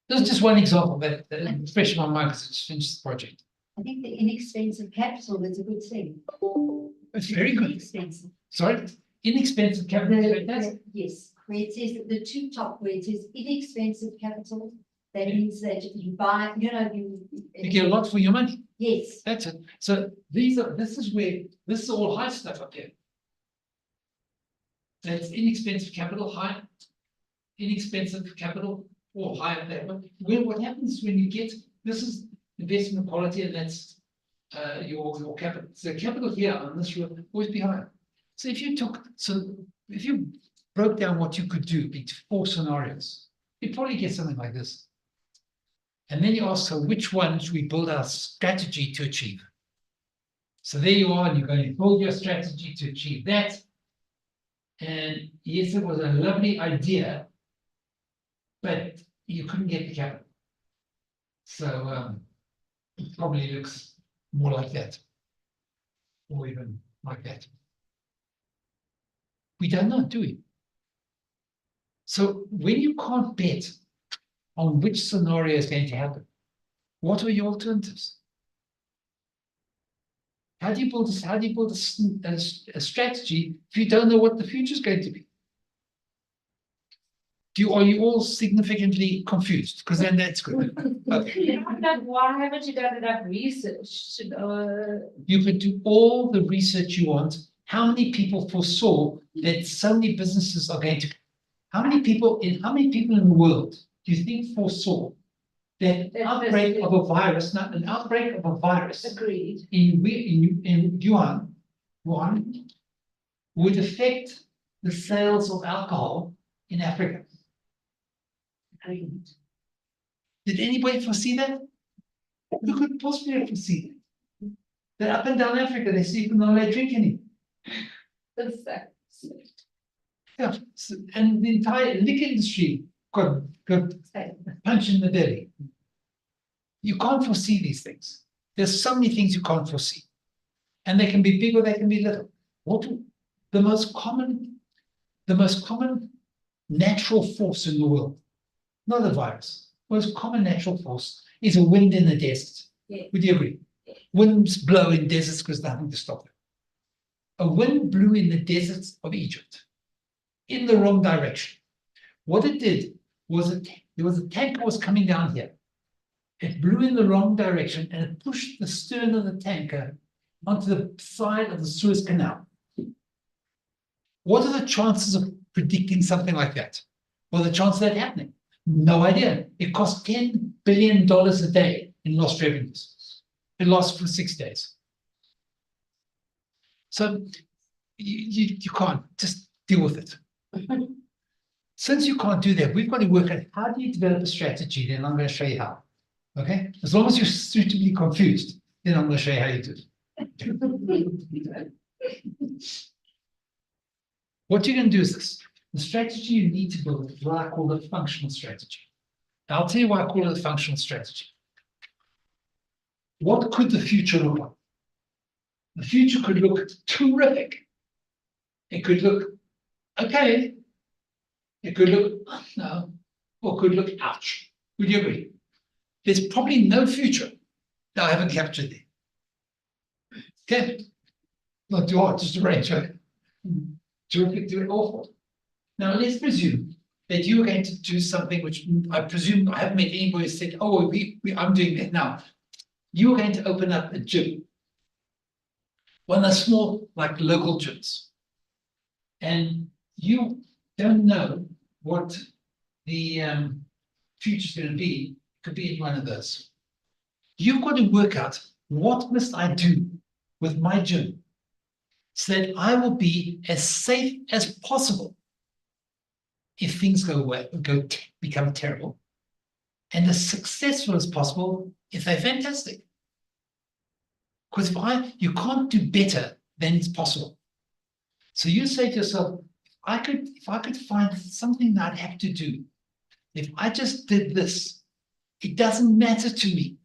Speaker 2: This is just one example that fresh in my mind because I just finished the project.
Speaker 4: I think the inexpensive capital is a good thing.
Speaker 2: It's very good.
Speaker 4: Inexpensive.
Speaker 2: Sorry, inexpensive capital.
Speaker 4: Yes, where it says that the two top, where it says inexpensive capital, that means that you buy,
Speaker 2: You get a lot for your money.
Speaker 4: Yes,
Speaker 2: That's it. So this is all high stuff up here. That's inexpensive capital, high, inexpensive capital, or high up there. But what happens when you get, this is investment quality, and that's your capital. So capital here on this row always be higher. So if you broke down what you could do into 4 scenarios, you'd probably get something like this. And then you ask, so which one should we build our strategy to achieve? So there you are, and you're going to build your strategy to achieve that. And yes, it was a lovely idea, but you couldn't get the capital. So it probably looks more like that, or even like that. We don't know, do we? So when you can't bet on which scenario is going to happen, what are your alternatives? How do you build this? How do you build a strategy if you don't know what the future is going to be? Are you all significantly confused? Because then that's good. Okay.
Speaker 5: Why haven't you done enough research to know?
Speaker 2: You could do all the research you want. How many people foresaw that so many businesses are going to? How many people in the world do you think foresaw that outbreak of a virus, not an outbreak of a virus
Speaker 5: Agreed.
Speaker 2: in Wuhan would affect the sales of alcohol in Africa?
Speaker 5: Agreed.
Speaker 2: Did anybody foresee that? Who could possibly foresee that? That up and down Africa, they see people not allowed to drink anymore.
Speaker 5: That's that.
Speaker 2: Yeah, and the entire liquor industry got punched in the belly. You can't foresee these things. There's so many things you can't foresee, and they can be big or they can be little. The most common natural force in the world, not a virus, most common natural force is a wind in the desert.
Speaker 5: Yeah.
Speaker 2: Would you agree? Winds blow in deserts because nothing to stop them. A wind blew in the deserts of Egypt in the wrong direction. What it did was there was a tanker was coming down here. It blew in the wrong direction and it pushed the stern of the tanker onto the side of the Suez Canal. What are the chances of predicting something like that? What are the chances of that happening? No idea. It cost $10 billion a day in lost revenues. It lost for 6 days. So you can't just deal with it. Since you can't do that, we've got to work out how do you develop a strategy, then I'm going to show you how. Okay? As long as you're suitably confused, then I'm going to show you how you do it. What you're going to do is this. The strategy you need to build is what I call the functional strategy. Now, I'll tell you why I call it a functional strategy. What could the future look like? The future could look terrific. It could look okay. It could look no, or could look ouch. Would you agree? There's probably no future that I haven't captured there. Okay? Not too hard, just a range. Terrific, do it awful. Now let's presume that you are going to do something which I presume I haven't met anybody who said, oh, I'm doing that now. You are going to open up a gym. One of the small, like local gyms. And you don't know what the future is going to be. It could be in one of those. You've got to work out what must I do with my gym so that I will be as safe as possible if things go away, become terrible, and as successful as possible if they're fantastic. Because you can't do better than it's possible. So you say to yourself, if I could find something that I'd have to do, if I just did this, it doesn't matter to me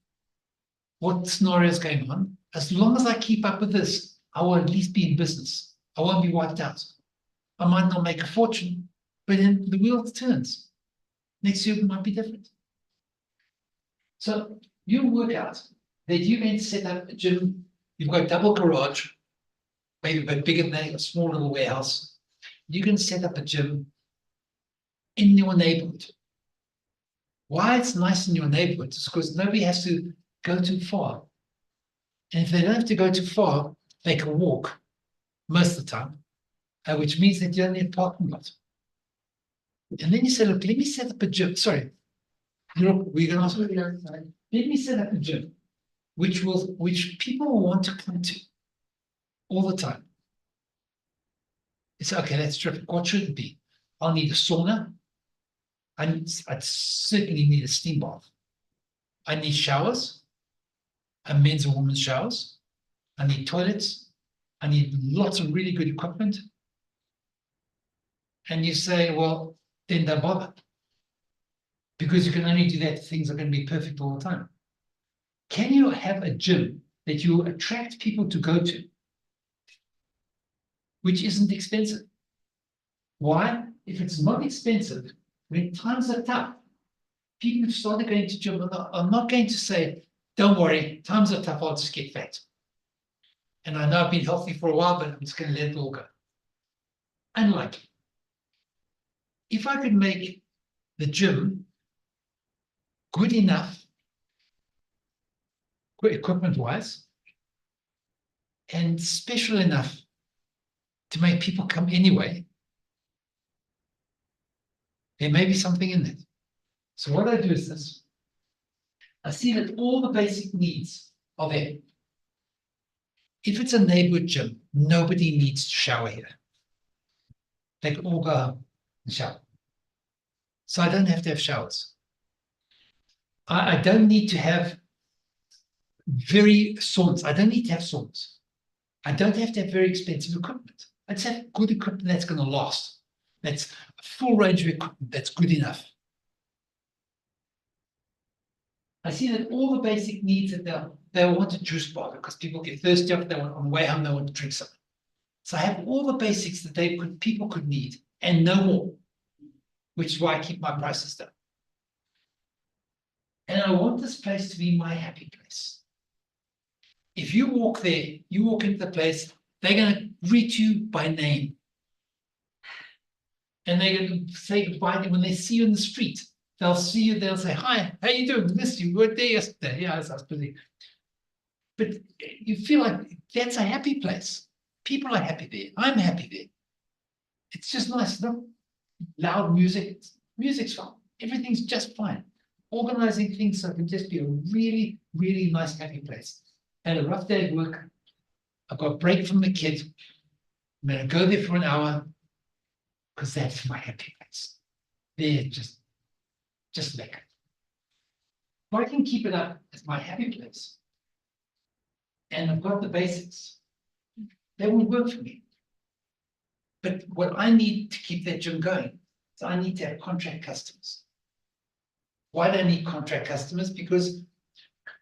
Speaker 2: what scenario is going on. As long as I keep up with this, I will at least be in business. I won't be wiped out. I might not make a fortune, but then the wheel turns. Next year it might be different. So you work out that you're going to set up a gym, you've got a double garage, maybe a bit bigger than that, a small little warehouse. You can set up a gym in your neighborhood. Why it's nice in your neighborhood is because nobody has to go too far. And if they don't have to go too far, they can walk most of the time, which means that you don't need a parking lot. And then you say, look, let me set up a gym. Sorry, we're going to ask. Let me set up a gym, which people will want to come to all the time. It's okay, that's terrific. What should it be? I'll need a sauna. I'd certainly need a steam bath. I need showers, men's and women's showers. I need toilets. I need lots of really good equipment. And you say, well, then don't bother. Because you can only do that if things are going to be perfect all the time. Can you have a gym that you attract people to go to, which isn't expensive? Why? If it's not expensive, when times are tough, people who started going to gym are not going to say, don't worry, times are tough, I'll just get fat. And I know I've been healthy for a while, but I'm just going to let it all go. Unlikely. If I could make the gym good enough, equipment-wise, and special enough to make people come anyway, there may be something in that. So what I do is this. I see that all the basic needs are there. If it's a neighborhood gym, nobody needs to shower here. They can all go home and shower. So I don't have to have showers. I don't need to have very saunas. I don't need to have saunas. I don't have to have very expensive equipment. I just have good equipment that's going to last. That's a full range of equipment that's good enough. I see that all the basic needs that they want a juice bar because people get thirsty after they want on the way home, they want to drink something. So I have all the basics that people could need and no more, which is why I keep my prices down. And I want this place to be my happy place. If you walk there, you walk into the place, they're going to greet you by name. And they're going to say goodbye to you when they see you in the street. They'll see you, they'll say, hi, how you doing? Missed you, were there yesterday. Yeah, I was busy. But you feel like that's a happy place. People are happy there. I'm happy there. It's just nice. No loud music. Music's fine. Everything's just fine. Organizing things so it can just be a really, really nice, happy place. Had a rough day at work. I've got a break from the kid. I'm going to go there for an hour because that's my happy place. They're just like if I can keep it up as my happy place and I've got the basics, they will work for me. But what I need to keep that gym going is I need to have contract customers. Why do I need contract customers? Because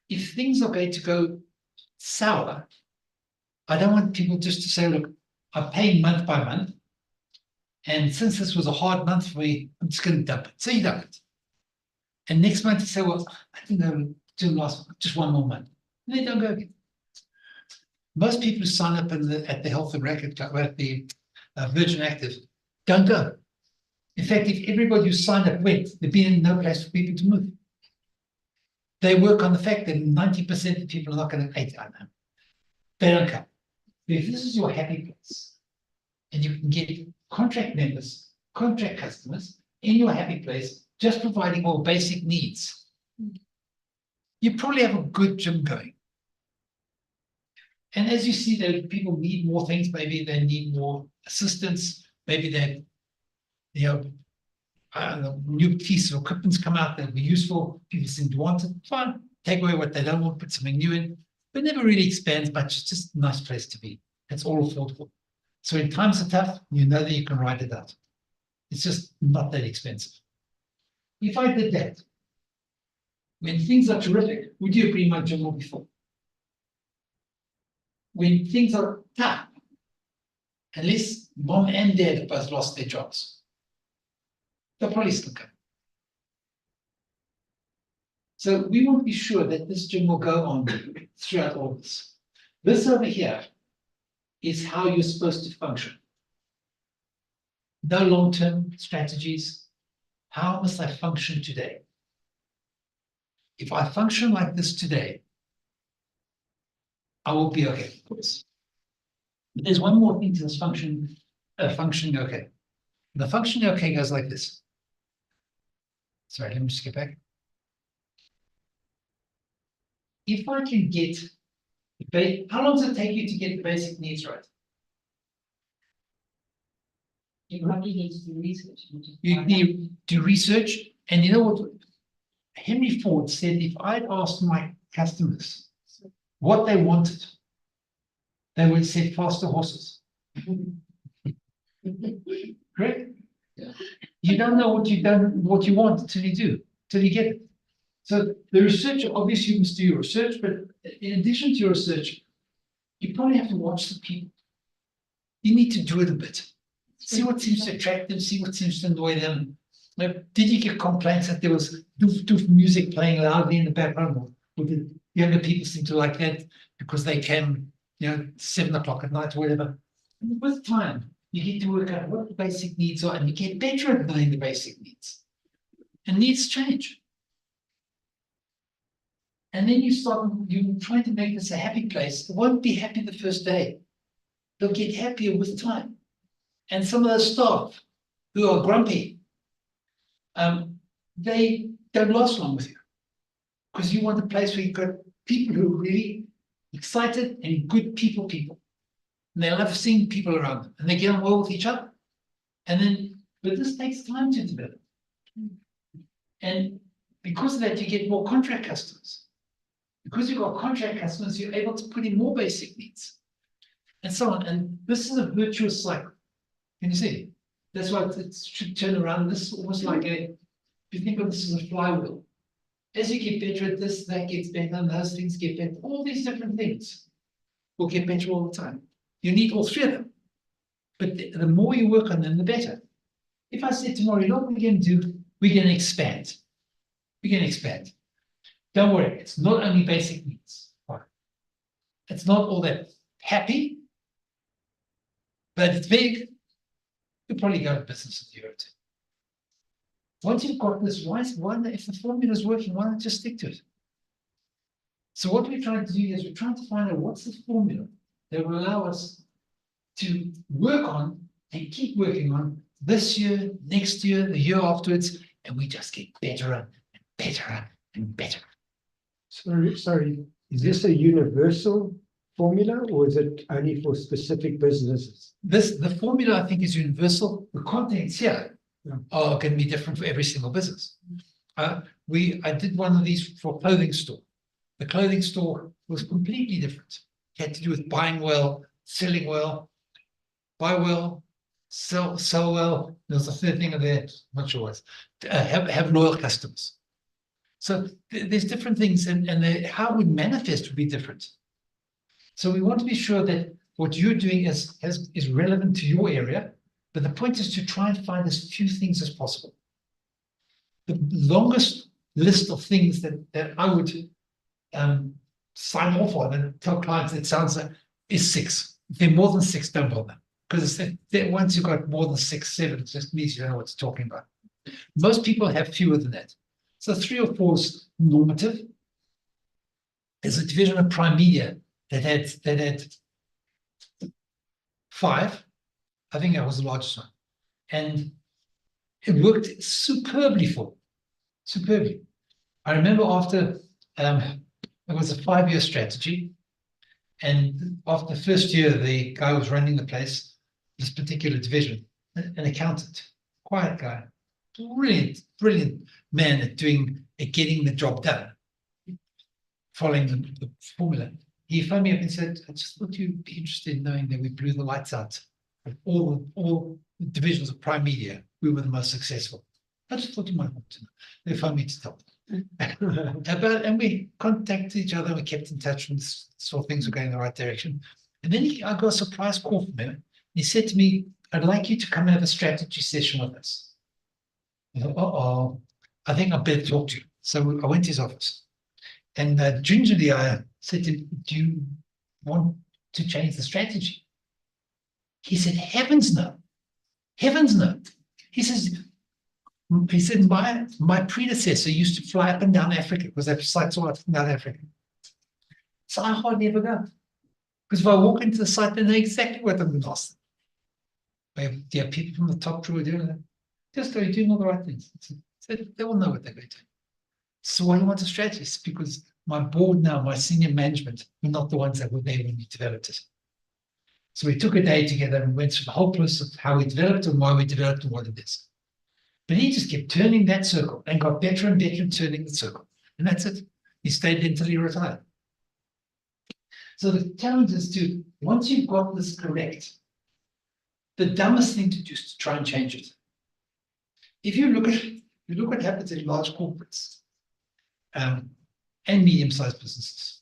Speaker 2: if things are going to go sour, I don't want people just to say, look, I'm paying month by month. And since this was a hard month for me, I'm just going to dump it. So you dump it. And next month you say, well, I didn't go to last month, just one more month. And they don't go again. Most people who sign up at the Health and Record Club, at the Virgin Active, don't go. In fact, if everybody who signed up went, there'd be no place for people to move. They work on the fact that 90% of people are not going to pay time. They don't come. But if this is your happy place, and you can get contract members, contract customers in your happy place, just providing all basic needs, you probably have a good gym going. And as you see that people need more things, maybe they need more assistance, maybe they, I don't know, new pieces of equipment come out that will be useful, people seem to want it, fine, take away what they don't want, put something new in, but never really expands much, it's just a nice place to be. It's all affordable. So when times are tough, you know that you can ride it out. It's just not that expensive. If I did that, when things are terrific, would you agree my gym will be full? When things are tough, unless mom and dad have both lost their jobs, they'll probably still come. So we want to be sure that this gym will go on throughout all this. This over here is how you're supposed to function. No long-term strategies. How must I function today? If I function like this today, I will be okay. But there's one more thing to this functioning okay. The functioning okay goes like this. Sorry, let me just get back. If I can get how long does it take you to get the basic needs right?
Speaker 6: You probably need to do research.
Speaker 2: You need to do research, and you know what? Henry Ford said, if I'd asked my customers what they wanted, they would say faster horses. Correct?
Speaker 6: Yeah.
Speaker 2: You don't know what you want until you do, till you get it. So the research, obviously you must do your research, but in addition to your research, you probably have to watch the people. You need to do it a bit. See what seems to attract them, see what seems to annoy them. Did you get complaints that there was doof music playing loudly in the background? Or did younger people seem to like that because they came, 7 o'clock at night or whatever? And with time, you get to work out what the basic needs are, and you get better at knowing the basic needs. And needs change. And then you're trying to make this a happy place. It won't be happy the first day. They'll get happier with time. And some of those staff who are grumpy, they don't last long with you. Because you want a place where you've got people who are really excited and good people. And they love seeing people around them. And they get on well with each other. But this takes time to develop. And because of that, you get more contract customers. Because you've got contract customers, you're able to put in more basic needs. And so on. And this is a virtuous cycle. Can you see? That's why it should turn around. This is almost like if you think of this as a flywheel. As you get better at this, that gets better, and those things get better. All these different things will get better all the time. You need all three of them. But the more you work on them, the better. If I said tomorrow, you know what we're going to do? We're going to expand. We're going to expand. Don't worry, it's not only basic needs. It's not all that happy, but it's big. You'll probably go to business in Europe too. Once you've got this, if the formula is working, why not just stick to it? So what we're trying to do is we're trying to find out what's the formula that will allow us to work on and keep working on this year, next year, the year afterwards, and we just get better and better and better.
Speaker 3: Sorry, is this a universal formula or is it only for specific businesses?
Speaker 2: The formula, I think, is universal. The contents here are going to be different for every single business. I did one of these for a clothing store. The clothing store was completely different. It had to do with buying well, selling well, buy well, sell well. There was a third thing of there, I'm not sure what. Have loyal customers. So there's different things, and how it would manifest would be different. So we want to be sure that what you're doing is relevant to your area, but the point is to try and find as few things as possible. The longest list of things that I would sign off on and tell clients it sounds like is 6. If they're more than 6, don't bother. Because once you've got more than 6, 7, it just means you don't know what it's talking about. Most people have fewer than that. So 3 or 4 is normative. There's a division of Prime Media that had 5. I think that was the largest one. And it worked superbly for them. Superbly. I remember after it was a 5-year strategy. And after the first year, the guy who was running the place, this particular division, an accountant, quiet guy, brilliant man at getting the job done, following the formula. He phoned me up and said, I just thought you'd be interested in knowing that we blew the lights out of all the divisions of Prime Media. We were the most successful. I just thought you might want to know. They phoned me to tell them. And we contacted each other, we kept in touch and saw things were going in the right direction. And then I got a surprise call from him. He said to me, I'd like you to come have a strategy session with us. I thought, I think I better talk to you. So I went to his office, and gingerly I said to him, "Do you want to change the strategy?" He said, "Heavens no, heavens no." He says, my predecessor used to fly up and down Africa because they have sites all up and down Africa. So I hardly ever go. Because if I walk into the site, they know exactly what I'm going to ask them. Do you have people from the top crew doing that? Just go, you're doing all the right things. So they will know what they're going to do. So why do you want a strategist? Because my board now, my senior management, were not the ones that were there when we developed it. So we took a day together and went through the whole process of how we developed and why we developed and what it is. But he just kept turning that circle and got better and better at turning the circle. And that's it. He stayed until he retired. So the challenge is to, once you've got this correct, the dumbest thing to do is to try and change it. If you look what happens in large corporates and medium-sized businesses,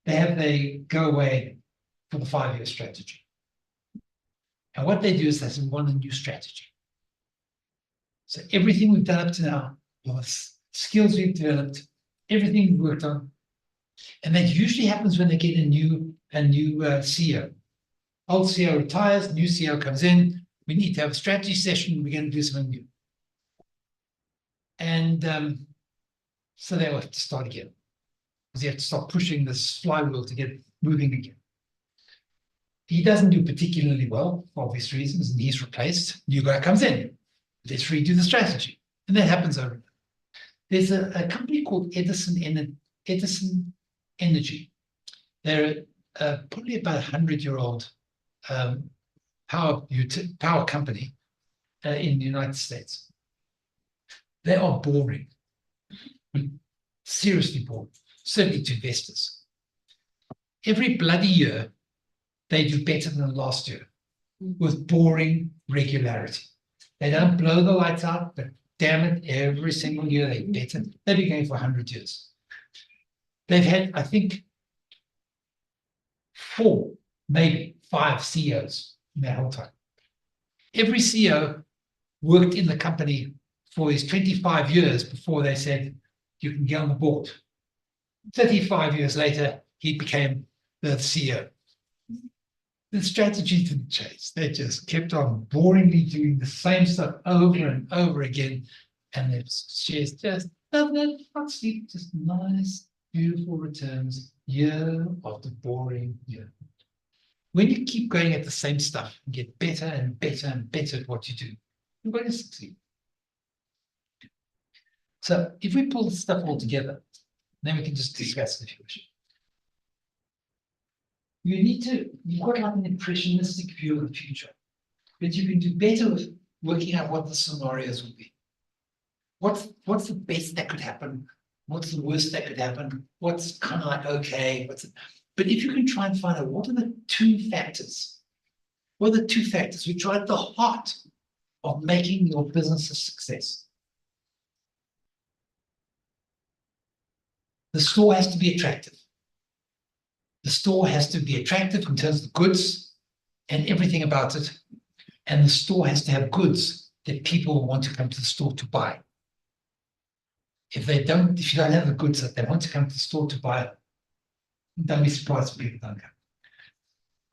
Speaker 2: they go away for the 5-year strategy. And what they do is they want a new strategy. So everything we've done up to now, the skills we've developed, everything we've worked on, and that usually happens when they get a new CEO. Old CEO retires, new CEO comes in. We need to have a strategy session. We're going to do something new. And so they have to start again. Because you have to start pushing this flywheel to get it moving again. He doesn't do particularly well for obvious reasons, and he's replaced. New guy comes in. Let's redo the strategy. And that happens over. There's a company called Edison Energy. They're probably about 100-year-old power company in the United States. They are boring. Seriously boring. Certainly to investors. Every bloody year, they do better than last year with boring regularity. They don't blow the lights out, but damn it, every single year they better. They've been going for 100 years. They've had, I think, 4, maybe 5 CEOs in that whole time. Every CEO worked in the company for his 25 years before they said, you can get on the board. 35 years later, he became the CEO. The strategy didn't change. They just kept on boringly doing the same stuff over and over again. And their shares just not sleep, just nice, beautiful returns year after boring year. When you keep going at the same stuff and get better and better and better at what you do, you're going to succeed. So if we pull this stuff all together, then we can just discuss it if you wish. You've got like an impressionistic view of the future, but you can do better with working out what the scenarios will be. What's the best that could happen? What's the worst that could happen? What's kind of like, okay, but if you can try and find out what are the 2 factors, what are the 2 factors which are at the heart of making your business a success? The store has to be attractive. The store has to be attractive in terms of the goods and everything about it. And the store has to have goods that people want to come to the store to buy. If you don't have the goods that they want to come to the store to buy, don't be surprised if people don't come.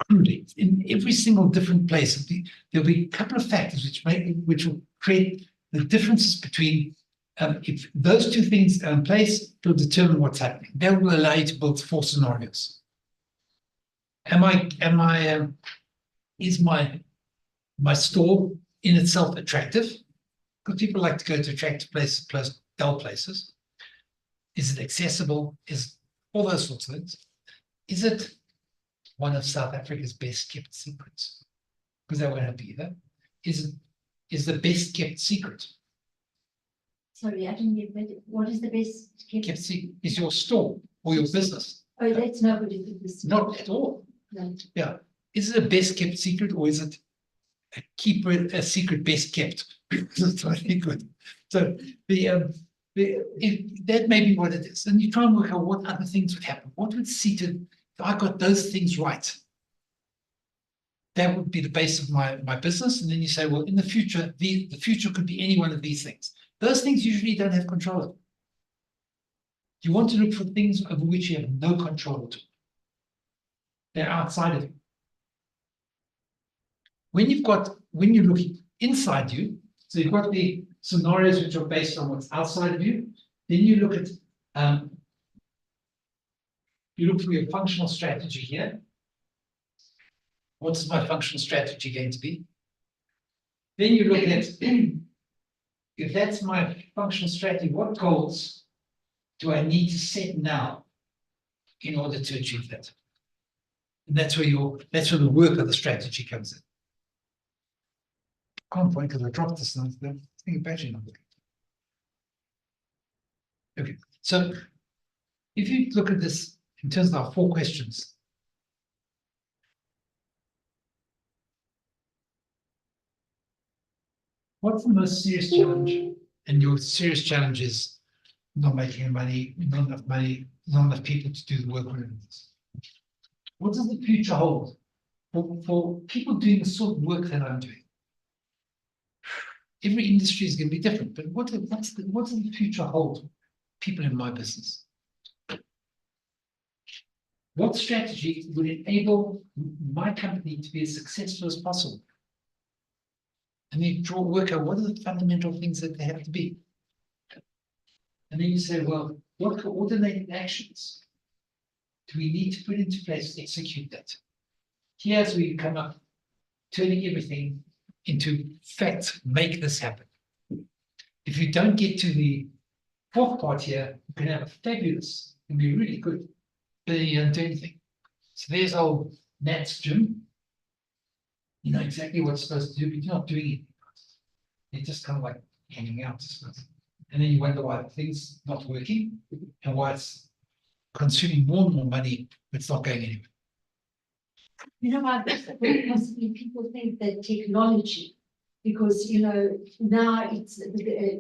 Speaker 2: Crudely, in every single different place, there'll be a couple of factors which will create the differences between if those 2 things are in place, it will determine what's happening. That will allow you to build 4 scenarios. Is my store in itself attractive? Because people like to go to attractive places, plus dull places. Is it accessible? Is all those sorts of things. Is it one of South Africa's best kept secrets? Because that won't have either. Is the best kept secret?
Speaker 4: Sorry, I didn't get that. What is the best
Speaker 2: Kept secret is your store or your business.
Speaker 4: Oh, that's nobody did this.
Speaker 2: Not at all.
Speaker 4: No.
Speaker 2: Yeah. Is it a best kept secret or is it a secret best kept? That's really good. So that may be what it is. And you try and work out what other things would happen. What would see to if I got those things right? That would be the base of my business. And then you say, well, in the future, the future could be any one of these things. Those things usually don't have control of. You want to look for things over which you have no control at all. They're outside of you. When you're looking inside you, so you've got the scenarios which are based on what's outside of you, then you look at you look for your functional strategy here. What's my functional strategy going to be? Then you look at if that's my functional strategy, what goals do I need to set now in order to achieve that? And that's where the work of the strategy comes in. Can't point because I dropped this now. I think battery not working. Okay, so if you look at this in terms of our 4 questions. What's the most serious challenge? And your serious challenge is not making any money, not enough people to do the work we're in this. What does the future hold for people doing the sort of work that I'm doing? Every industry is going to be different, but what does the future hold for people in my business? What strategy would enable my company to be as successful as possible? And you work out what are the fundamental things that they have to be. And then you say, well, what coordinated actions do we need to put into place to execute that? Here's where you come up, turning everything into facts, make this happen. If you don't get to the 4th part here, you can have a fabulous, and be really good, but then you don't do anything. So there's old Nat's gym. You know exactly what it's supposed to do, but you're not doing it. You're just kind of like hanging out, I suppose. And then you wonder why the thing's not working and why it's consuming more and more money, but it's not going anywhere.
Speaker 4: You know, possibly people think that technology, because, you know, now it's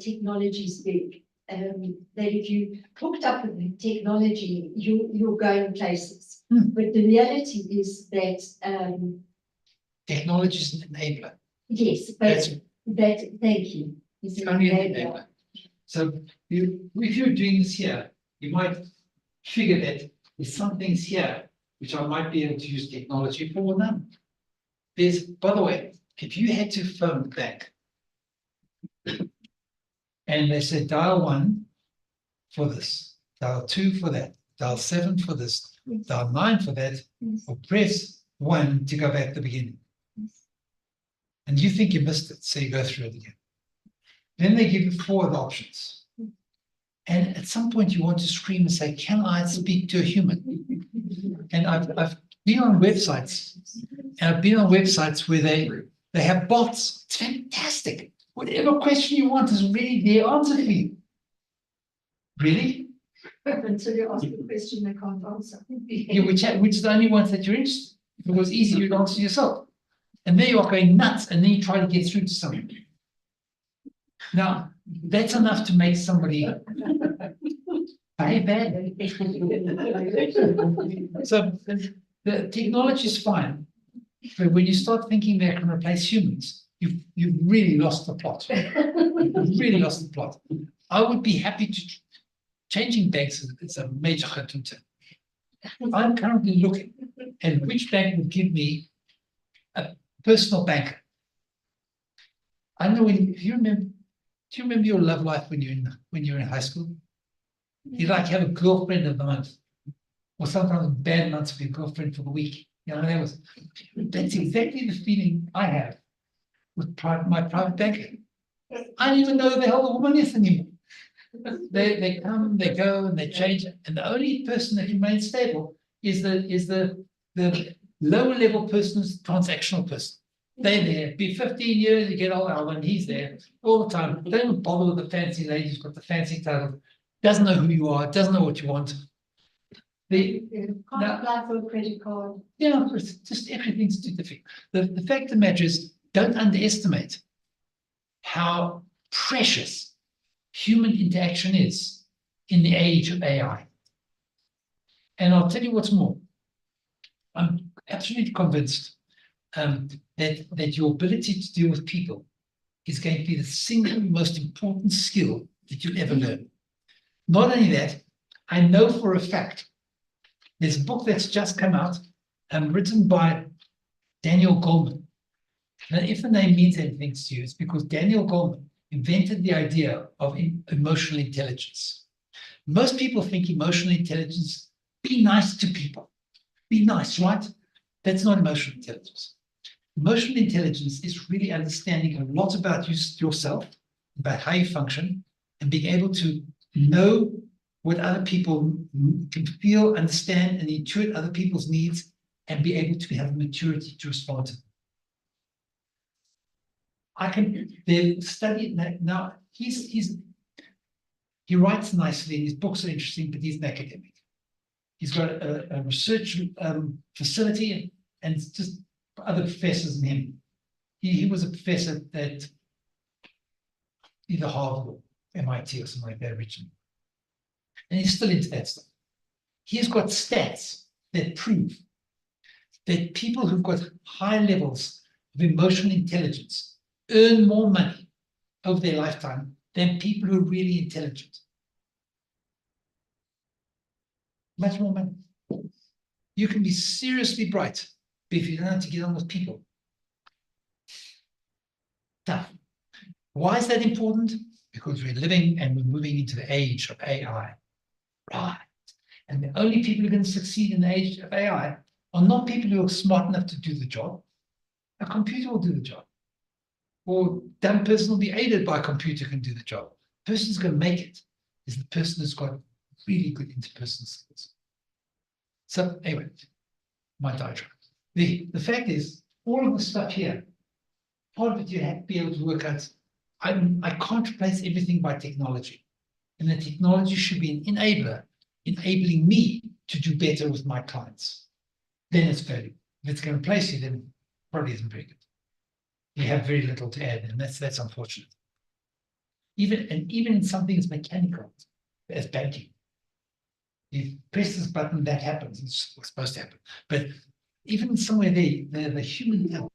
Speaker 4: technology is big. That if you hooked up with the technology, you're going places. But the reality is that
Speaker 2: Technology is an enabler.
Speaker 4: yes, but thank you. It's an
Speaker 2: Only an
Speaker 4: enabler.
Speaker 2: enabler. So if you're doing this here, you might figure that there's some things here which I might be able to use technology for. None. There's, by the way, if you had to phone the bank and they said dial 1 for this, dial 2 for that, dial 7 for this, dial 9 for that, or press 1 to go back to the beginning. And you think you missed it, so you go through it again. Then they give you 4 other options. And at some point you want to scream and say, can I speak to a human? And I've been on websites, and I've been on websites where they have bots. It's fantastic. Whatever question you want is really their answer for you. Really?
Speaker 4: Until you ask the question, they can't answer.
Speaker 2: Yeah, which is the only ones that you're interested in. If it was easy, you'd answer yourself. And there you are going nuts, and then you try to get through to someone. Now, that's enough to make somebody very bad. So the technology is fine, but when you start thinking they can replace humans, you've really lost the plot. You've really lost the plot. I would be happy to changing banks. It's a major hurdle. I'm currently looking at which bank would give me a personal banker. I know if you remember. Do you remember your love life when you were in high school? You like have a girlfriend of the month, or sometimes bad months for your girlfriend for the week. You know, that's exactly the feeling I have with my private banker. I don't even know who the hell the woman is anymore. They come, they go, and they change, and the only person that remains stable is the lower level person's transactional person. They're there, be 15 years, you get old, and he's there all the time. Don't even bother with the fancy lady who's got the fancy title, doesn't know who you are, doesn't know what you want.
Speaker 4: Can't apply for a credit card.
Speaker 2: Yeah, it's just everything's too difficult. The fact of the matter is, don't underestimate how precious human interaction is in the age of AI. And I'll tell you what's more. I'm absolutely convinced that your ability to deal with people is going to be the single most important skill that you'll ever learn. Not only that, I know for a fact, there's a book that's just come out, written by Daniel Goleman. Now, if the name means anything to you, it's because Daniel Goleman invented the idea of emotional intelligence. Most people think emotional intelligence, be nice to people. Be nice, right? That's not emotional intelligence. Emotional intelligence is really understanding a lot about yourself, about how you function, and being able to know what other people can feel, understand, and intuit other people's needs, and be able to have the maturity to respond to them. They've studied that now. He writes nicely, and his books are interesting, but he's an academic. He's got a research facility and just other professors than him. He was a professor at either Harvard or MIT or something like that originally. And he's still into that stuff. He's got stats that prove that people who've got high levels of emotional intelligence earn more money over their lifetime than people who are really intelligent. Much more money. You can be seriously bright, but if you don't know how to get on with people, tough. Why is that important? Because we're living and we're moving into the age of AI. Right. And the only people who are going to succeed in the age of AI are not people who are smart enough to do the job. A computer will do the job. Or dumb person will be aided by a computer can do the job. The person who's going to make it is the person who's got really good interpersonal skills. So anyway, my diatribe. The fact is, all of the stuff here, part of it you have to be able to work out. I can't replace everything by technology. And the technology should be an enabler, enabling me to do better with my clients. Then it's value. If it's going to replace you, then it probably isn't very good. You have very little to add, and that's unfortunate. Even in something as mechanical as banking. You press this button, that happens. It's supposed to happen. But even somewhere there, the human element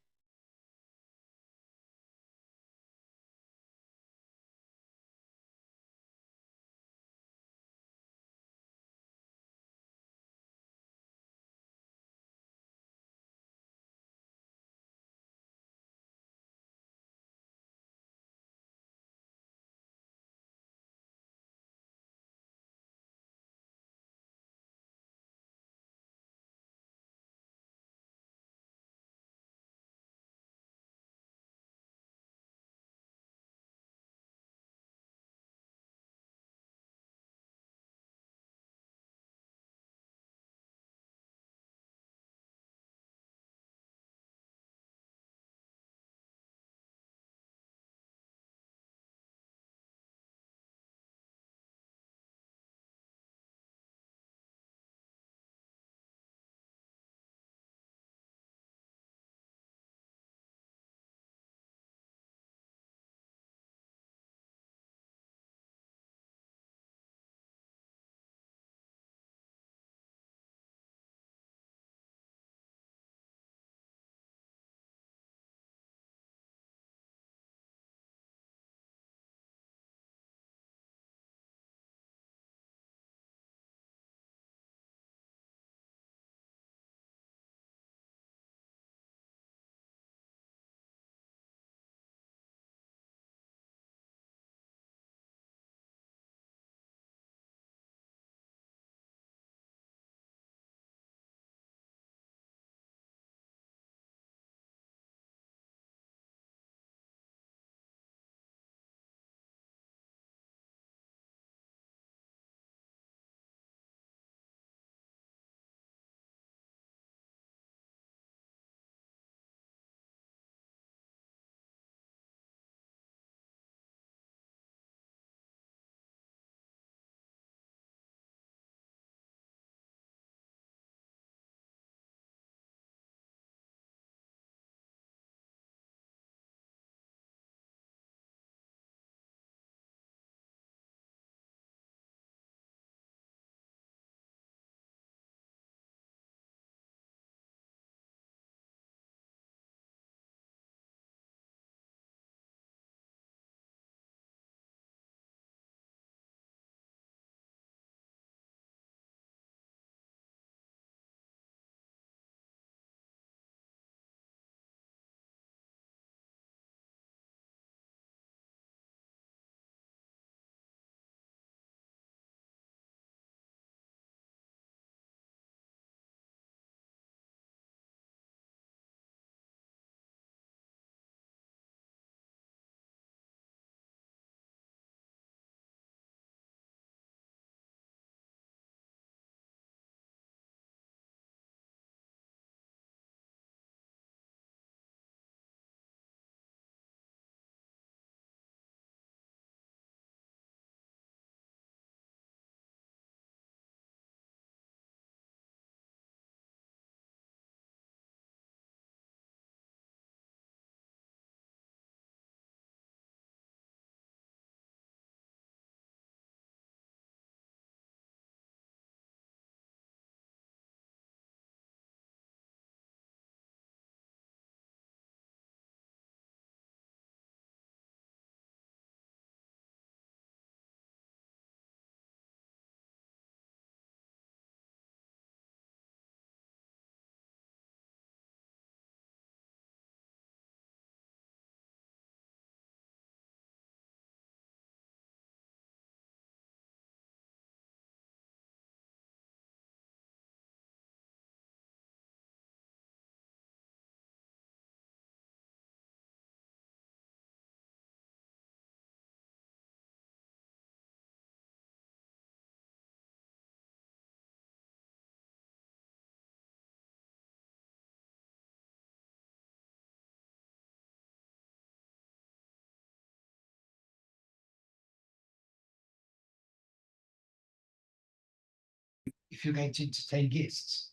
Speaker 2: if you're going to entertain guests.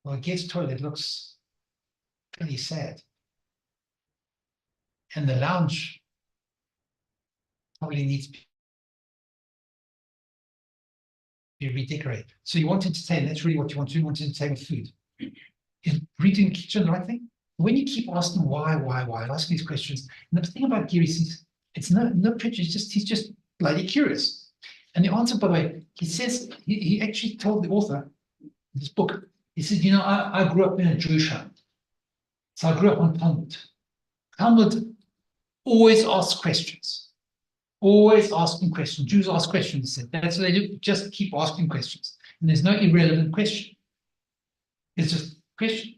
Speaker 2: Well, a guest toilet looks pretty sad. And the lounge probably needs to be redecorated. So you want to entertain, that's really what you want to do. You want to entertain with food. Is redoing the kitchen the right thing? When you keep asking why, asking these questions, and the thing about Gary is it's no prejudice, he's just bloody curious. And the answer, by the way, he says, he actually told the author in this book, he said, you know, I grew up in a Jewish home. So I grew up on Talmud. Talmud always asks questions. Always asking questions. Jews ask questions. That's what they do. Just keep asking questions. And there's no irrelevant question. It's just a question.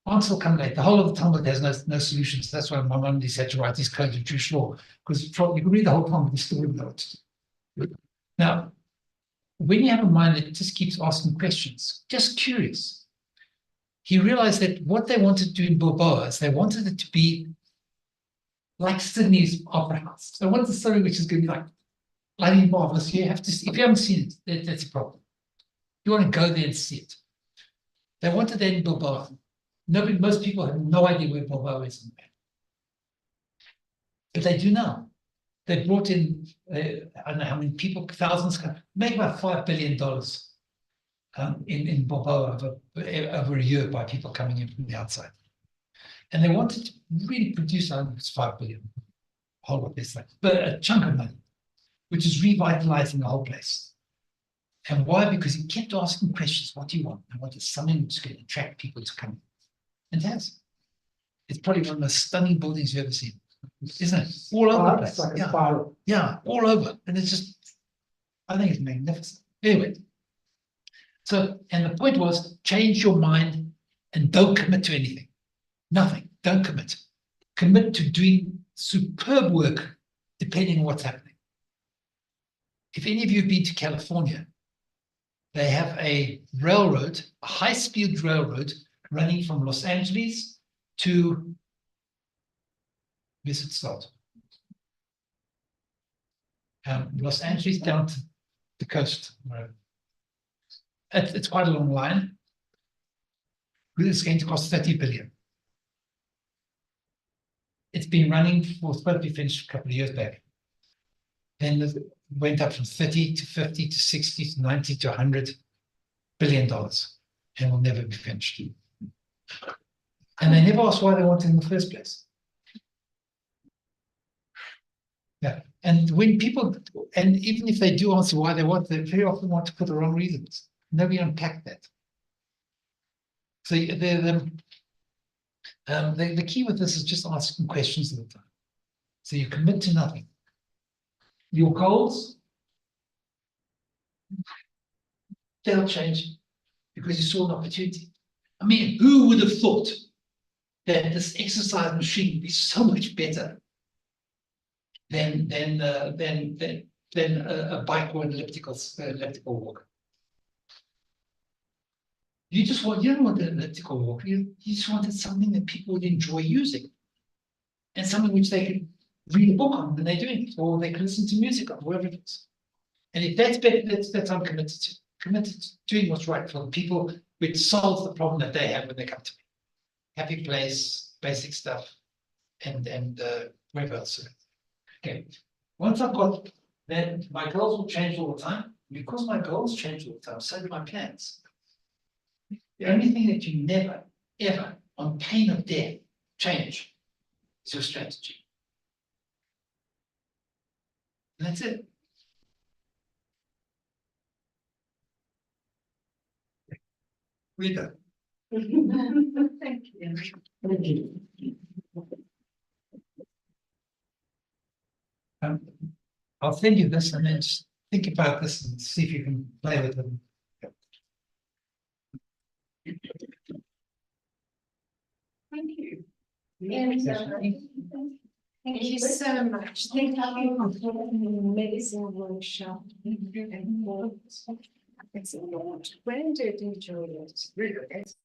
Speaker 2: Answer will come later. The whole of the Talmud has no solutions. That's why Maimonides had to write his code of Jewish law, because you can read the whole Talmud, you still wouldn't know what to do. Now, when you have a mind that just keeps asking questions, just curious, he realized that what they wanted to do in Bilboa is they wanted it to be like Sydney's Opera House. They wanted a story which is going to be like bloody marvelous. You have to see, if you haven't seen it, that's a problem. You want to go there and see it. They wanted that in Bilboa. Most people have no idea where Bilboa is in the map. But they do now. They brought in, I don't know how many people, thousands, maybe about $5 billion in Bilboa over a year by people coming in from the outside. And they wanted to really produce, I think it's 5 billion, a whole lot less, but a chunk of money, which is revitalizing the whole place. And why? Because he kept asking questions. What do you want? I wanted something that's going to attract people to come. And it has. It's probably one of the most stunning buildings you've ever seen, isn't it? All over the place.
Speaker 3: Like a
Speaker 2: Yeah.
Speaker 3: spiral.
Speaker 2: Yeah, all over. And it's just, I think it's magnificent. Anyway. So, and the point was, change your mind and don't commit to anything. Nothing. Don't commit. Commit to doing superb work depending on what's happening. If any of you have been to California, they have a railroad, a high-speed railroad running from Los Angeles to, where's it start? Los Angeles down to the coast. It's quite a long line. It's going to cost 30 billion. It's been running for, supposed to be finished a couple of years back. Then it went up from 30 to 50 to 60 to 90 to 100 billion dollars and will never be finished. And they never asked why they wanted it in the first place. Yeah, and when people, and even if they do answer why they want, they very often want to put the wrong reasons. Nobody unpacked that. So the key with this is just asking questions all the time. So you commit to nothing. Your goals, they'll change because you saw an opportunity. I mean, who would have thought that this exercise machine would be so much better than a bike or an elliptical walk? You don't want an elliptical walk. You just wanted something that people would enjoy using, and something which they could read a book on when they're doing it, or they can listen to music on, whatever it is. And if that's better, that's I'm committed to. Committed to doing what's right for the people, which solves the problem that they have when they come to me. Happy place, basic stuff, and whatever else. Okay. Once I've got that, my goals will change all the time. Because my goals change all the time, so do my plans. The only thing that you never, ever, on pain of death, change is your strategy. And that's it. We go.
Speaker 1: Thank you.
Speaker 3: Thank you.
Speaker 2: I'll send you this and then just think about this and see if you can play with them.
Speaker 1: Thank you. Thank you so much. Thank you for an amazing workshop. It's a lot. When did you enjoy it?